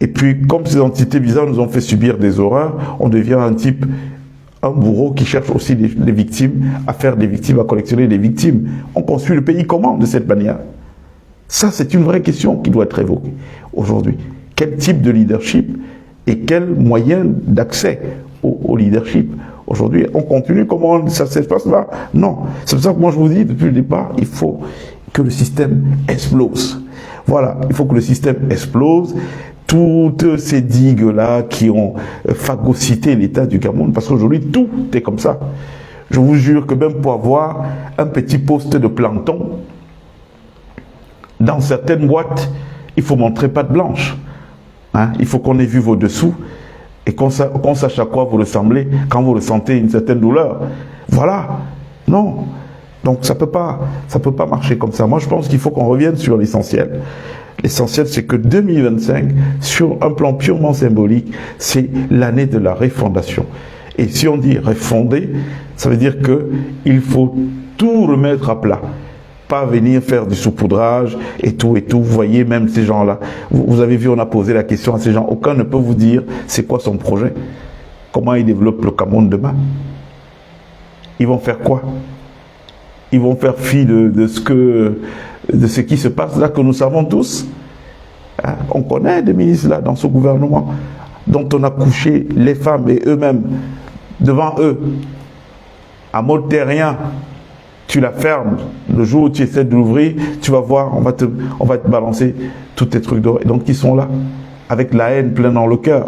Et puis, comme ces entités bizarres nous ont fait subir des horreurs, on devient un bourreau qui cherche aussi des victimes, à faire des victimes, à collectionner des victimes. On construit le pays comment de cette manière? Ça, c'est une vraie question qui doit être évoquée aujourd'hui. Quel type de leadership et quel moyen d'accès au leadership? Aujourd'hui, on continue, comment ça se passe là? Non. C'est pour ça que moi je vous dis, depuis le départ, il faut que le système explose. Voilà, il faut que le système explose. Toutes ces digues-là qui ont phagocyté l'État du Cameroun, parce qu'aujourd'hui, tout est comme ça. Je vous jure que même pour avoir un petit poste de plancton, dans certaines boîtes, il faut montrer patte blanche. Hein? Il faut qu'on ait vu vos dessous et qu'on sache à quoi vous ressemblez quand vous ressentez une certaine douleur. Voilà. Non. Donc ça peut pas marcher comme ça. Moi, je pense qu'il faut qu'on revienne sur l'essentiel. L'essentiel, c'est que 2025, sur un plan purement symbolique, c'est l'année de la refondation. Et si on dit refonder, ça veut dire qu'il faut tout remettre à plat. Pas venir faire du saupoudrage et tout. Vous voyez, même ces gens-là, vous avez vu, on a posé la question à ces gens. Aucun ne peut vous dire c'est quoi son projet. Comment ils développent le Cameroun demain. Ils vont faire quoi? Ils vont faire fi de ce qui se passe là, que nous savons tous. Hein? On connaît des ministres là dans ce gouvernement dont on a couché les femmes et eux-mêmes devant eux. À mode terrien, tu la fermes. Le jour où tu essaies de l'ouvrir, tu vas voir, on va te balancer tous tes trucs d'or. Et donc ils sont là, avec la haine pleine dans le cœur.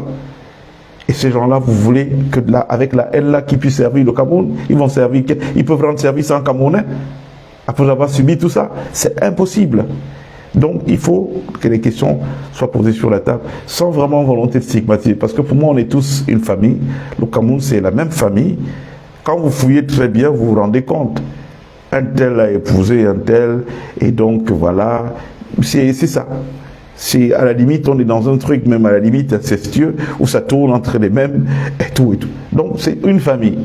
Et ces gens-là, vous voulez que avec la haine-là qui puisse servir le Cameroun, ils peuvent rendre service à un Camerounais après avoir subi tout ça. C'est impossible. Donc, il faut que les questions soient posées sur la table, sans vraiment volonté de stigmatiser. Parce que pour moi, on est tous une famille. Le Cameroun, c'est la même famille. Quand vous fouillez très bien, vous vous rendez compte. Un tel a épousé un tel, et donc, voilà, c'est ça. C'est à la limite, on est dans un truc même à la limite incestueux où ça tourne entre les mêmes et tout et tout. Donc c'est une famille.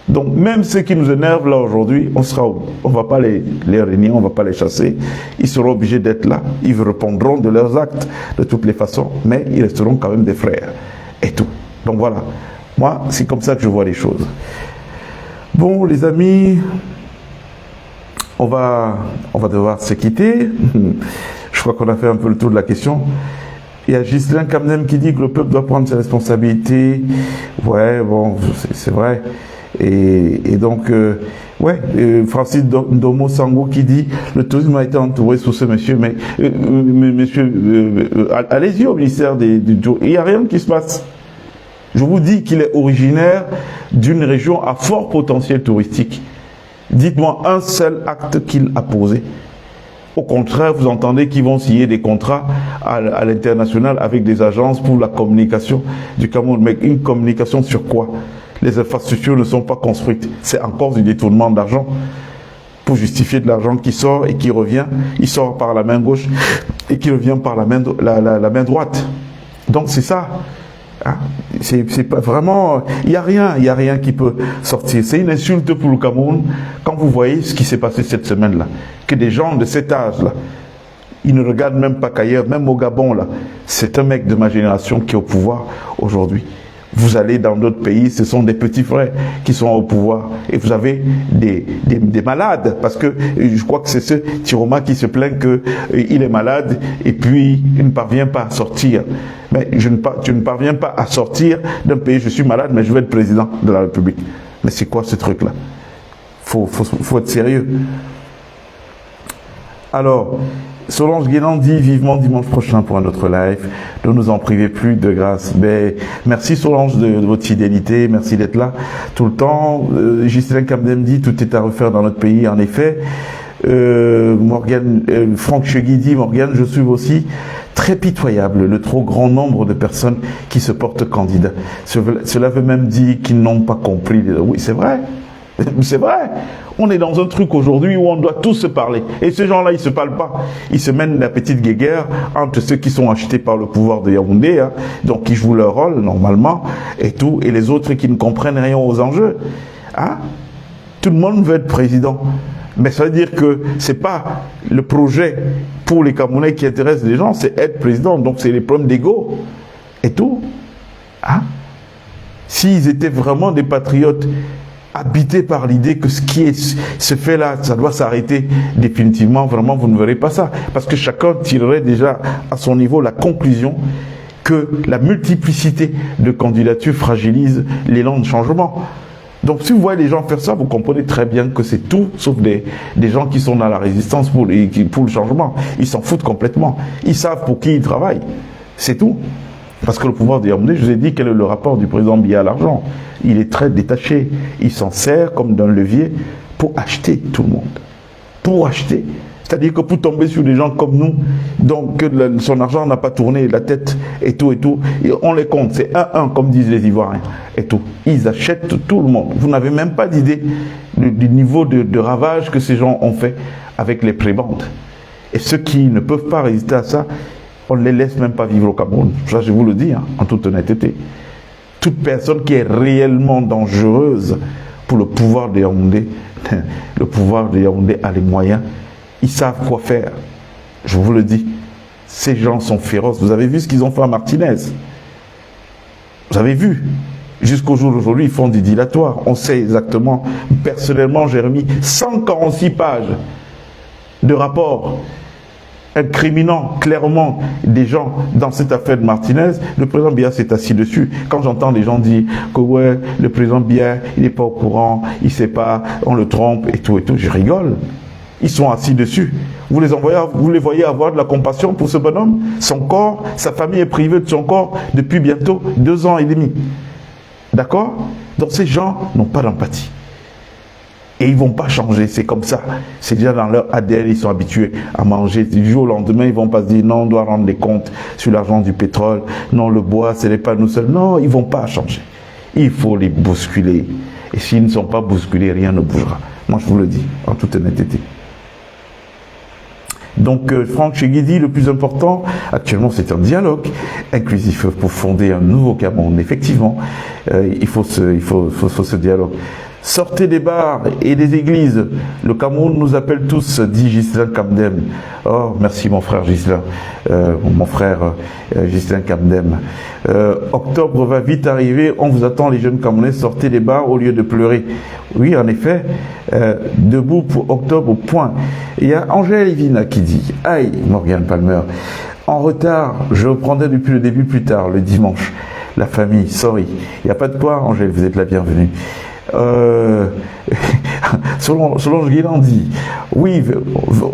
Donc même ceux qui nous énervent là aujourd'hui, on va pas les régner, on va pas les chasser. Ils seront obligés d'être là. Ils répondront de leurs actes de toutes les façons, mais ils resteront quand même des frères et tout. Donc voilà. Moi, c'est comme ça que je vois les choses. Bon, les amis, on va devoir se quitter. Je crois qu'on a fait un peu le tour de la question. Il y a Ghislain Kamnem qui dit que le peuple doit prendre ses responsabilités. Ouais, bon, c'est vrai. Et donc, Francis Ndomo Sango qui dit le tourisme a été entouré sous ce monsieur, mais monsieur, allez-y au ministère du tourisme. Il n'y a rien qui se passe. Je vous dis qu'il est originaire d'une région à fort potentiel touristique. Dites-moi un seul acte qu'il a posé. Au contraire, vous entendez qu'ils vont signer des contrats à l'international avec des agences pour la communication du Cameroun. Mais une communication sur quoi? Les infrastructures ne sont pas construites. C'est encore du détournement d'argent pour justifier de l'argent qui sort et qui revient. Il sort par la main gauche et qui revient par la main droite. Donc c'est ça. Hein? C'est pas vraiment, il y a rien qui peut sortir. C'est une insulte pour le Cameroun quand vous voyez ce qui s'est passé cette semaine-là, que des gens de cet âge-là, ils ne regardent même pas qu'ailleurs, même au Gabon là. C'est un mec de ma génération qui est au pouvoir aujourd'hui. Vous allez dans d'autres pays, ce sont des petits frères qui sont au pouvoir. Et vous avez des malades. Parce que je crois que c'est ce Tiroma qui se plaint qu'il est malade et puis il ne parvient pas à sortir. Mais je ne parviens pas à sortir d'un pays, je suis malade, mais je vais être président de la République. Mais c'est quoi ce truc-là? Faut être sérieux. Alors, Solange Guénan dit vivement dimanche prochain pour un autre live. Ne nous en privez plus de grâce. Ben, merci Solange de votre fidélité. Merci d'être là tout le temps. Ghislain Kamdem dit tout est à refaire dans notre pays. En effet. Franck Chegui dit Morgane, je suis aussi très pitoyable le trop grand nombre de personnes qui se portent candidats. Cela veut même dire qu'ils n'ont pas compris. Oui, c'est vrai. C'est vrai. On est dans un truc aujourd'hui où on doit tous se parler. Et ces gens-là, ils se parlent pas. Ils se mènent la petite guéguerre entre ceux qui sont achetés par le pouvoir de Yaoundé, hein, donc qui jouent leur rôle normalement, et tout, et les autres qui ne comprennent rien aux enjeux. Hein? Tout le monde veut être président. Mais ça veut dire que c'est pas le projet pour les Camerounais qui intéresse les gens, c'est être président. Donc c'est les problèmes d'ego et tout. Hein? S'ils étaient vraiment des patriotes habités par l'idée que ce qui se fait là, ça doit s'arrêter définitivement, vraiment vous ne verrez pas ça. Parce que chacun tirerait déjà à son niveau la conclusion que la multiplicité de candidatures fragilise l'élan de changement. Donc si vous voyez les gens faire ça, vous comprenez très bien que c'est tout sauf des gens qui sont dans la résistance pour le changement. Ils s'en foutent complètement. Ils savent pour qui ils travaillent. C'est tout. Parce que le pouvoir de Yaoundé, je vous ai dit quel est le rapport du président Biya à l'argent. Il est très détaché. Il s'en sert comme d'un levier pour acheter tout le monde. Pour acheter. C'est-à-dire que pour tomber sur des gens comme nous, donc que son argent n'a pas tourné la tête et tout, et on les compte, c'est 1-1 comme disent les Ivoiriens et tout. Ils achètent tout le monde. Vous n'avez même pas d'idée du niveau de ravage que ces gens ont fait avec les prébendes. Et ceux qui ne peuvent pas résister à ça, on ne les laisse même pas vivre au Cameroun. Ça, je vous le dis, hein, en toute honnêteté. Toute personne qui est réellement dangereuse pour le pouvoir de Yaoundé, le pouvoir de Yaoundé a les moyens. Ils savent quoi faire. Je vous le dis. Ces gens sont féroces. Vous avez vu ce qu'ils ont fait à Martinez. Vous avez vu. Jusqu'au jour d'aujourd'hui, ils font des dilatoires. On sait exactement. Personnellement, j'ai remis 146 pages de rapports incriminant clairement des gens dans cette affaire de Martinez. Le président Biya s'est assis dessus. Quand j'entends les gens dire que ouais, le président Biya, il n'est pas au courant, il ne sait pas, on le trompe et tout, je rigole. Ils sont assis dessus. Vous les voyez avoir de la compassion pour ce bonhomme? Son corps, sa famille est privée de son corps depuis bientôt 2 ans et demi. D'accord? Donc ces gens n'ont pas d'empathie. Et ils ne vont pas changer, c'est comme ça. C'est déjà dans leur ADN, ils sont habitués à manger. Du jour au lendemain, ils ne vont pas se dire non, on doit rendre des comptes sur l'argent du pétrole. Non, le bois, ce n'est pas nous seuls. Non, ils ne vont pas changer. Il faut les bousculer. Et s'ils ne sont pas bousculés, rien ne bougera. Moi, je vous le dis, en toute honnêteté. Donc, Franck Cheguidi, le plus important, actuellement, c'est un dialogue inclusif pour fonder un nouveau Cameroun. Effectivement, il faut ce dialogue. Sortez des bars et des églises. Le Cameroun nous appelle tous, dit Ghislain Kamdem. Oh, merci mon frère Ghislain. Ghislain Kamdem. Octobre va vite arriver. On vous attend les jeunes Camerounais. Sortez des bars au lieu de pleurer. Oui, en effet. Debout pour octobre, point. Il y a Angèle Evina qui dit « Aïe, Morgane Palmer, en retard, je reprendrai depuis le début plus tard, le dimanche. La famille, sorry. Il n'y a pas de quoi, Angèle, vous êtes la bienvenue. » Solange Guinan dit oui,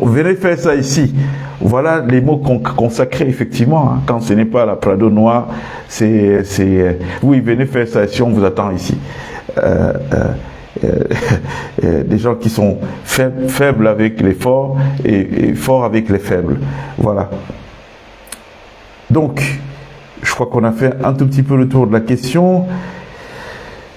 venez faire ça ici. Voilà les mots consacrés effectivement, hein. Quand ce n'est pas la Prado noire, c'est oui, venez faire ça ici, on vous attend ici. Des gens qui sont faibles avec les forts et forts avec les faibles. Voilà. Donc, je crois qu'on a fait un tout petit peu le tour de la question.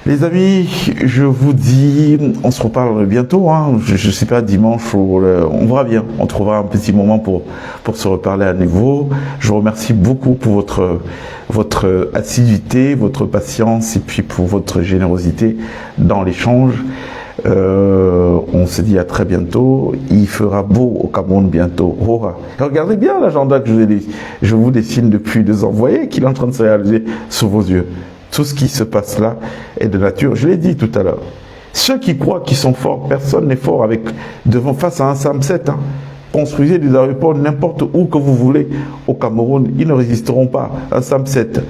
Les amis, je vous dis, on se reparle bientôt, hein. Je sais pas, dimanche, on verra bien. On trouvera un petit moment pour se reparler à nouveau. Je vous remercie beaucoup pour votre assiduité, votre patience et puis pour votre générosité dans l'échange. On se dit à très bientôt. Il fera beau au Cameroun bientôt. Regardez bien l'agenda que je vous dessine depuis 2 ans. Vous voyez qu'il est en train de se réaliser sous vos yeux. Tout ce qui se passe là est de nature. Je l'ai dit tout à l'heure. Ceux qui croient qu'ils sont forts, personne n'est fort face à un SAM7. Hein. Construisez des aéroports n'importe où que vous voulez au Cameroun. Ils ne résisteront pas. Un SAM7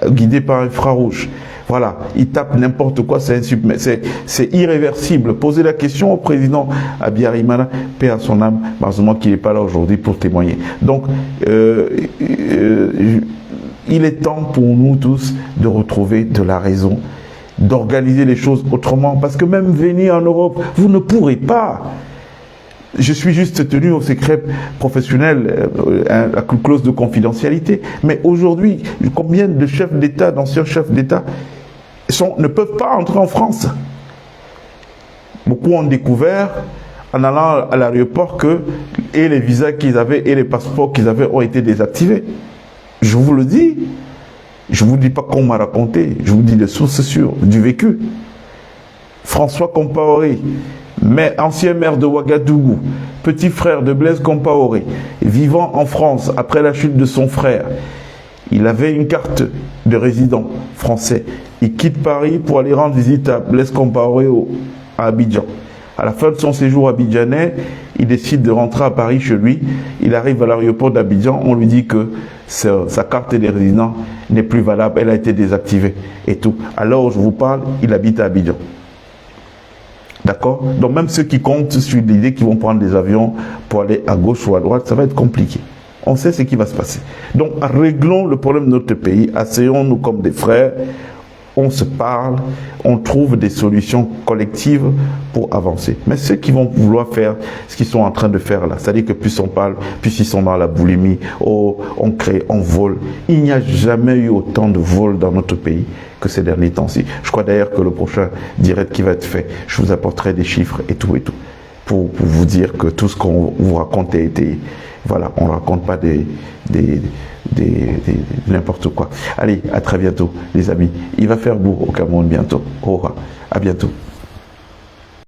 guidé par un infrarouge. Voilà, ils tapent n'importe quoi, c'est irréversible. Posez la question au président Abiyarimana, paix à son âme, malheureusement qu'il n'est pas là aujourd'hui pour témoigner. Donc, il est temps pour nous tous de retrouver de la raison, d'organiser les choses autrement, parce que même venir en Europe, vous ne pourrez pas. Je suis juste tenu au secret professionnel, à la clause de confidentialité. Mais aujourd'hui, combien de chefs d'État, d'anciens chefs d'État, ne peuvent pas entrer en France? Beaucoup ont découvert, en allant à l'aéroport, que et les visas qu'ils avaient et les passeports qu'ils avaient ont été désactivés. Je vous le dis. Je ne vous dis pas qu'on m'a raconté. Je vous dis des sources sûres, du vécu. François Compaoré, mais ancien maire de Ouagadougou, petit frère de Blaise Compaoré, vivant en France après la chute de son frère. Il avait une carte de résident français. Il quitte Paris pour aller rendre visite à Blaise Compaoré à Abidjan. À la fin de son séjour abidjanais, il décide de rentrer à Paris chez lui. Il arrive à l'aéroport d'Abidjan. On lui dit que sa carte de résident n'est plus valable. Elle a été désactivée et tout. Alors, je vous parle, il habite à Abidjan. D'accord? Donc, même ceux qui comptent sur l'idée qu'ils vont prendre des avions pour aller à gauche ou à droite, ça va être compliqué. On sait ce qui va se passer. Donc, réglons le problème de notre pays. Asseyons-nous comme des frères. On se parle, on trouve des solutions collectives pour avancer. Mais ceux qui vont vouloir faire ce qu'ils sont en train de faire là, c'est-à-dire que plus on parle, plus ils sont dans la boulimie, oh, on crée, on vole. Il n'y a jamais eu autant de vols dans notre pays que ces derniers temps-ci. Je crois d'ailleurs que le prochain direct qui va être fait, je vous apporterai des chiffres et tout, pour vous dire que tout ce qu'on vous raconte a été... Voilà, on ne raconte pas n'importe quoi. Allez, à très bientôt, les amis. Il va faire beau au Cameroun bientôt. Au revoir. À bientôt.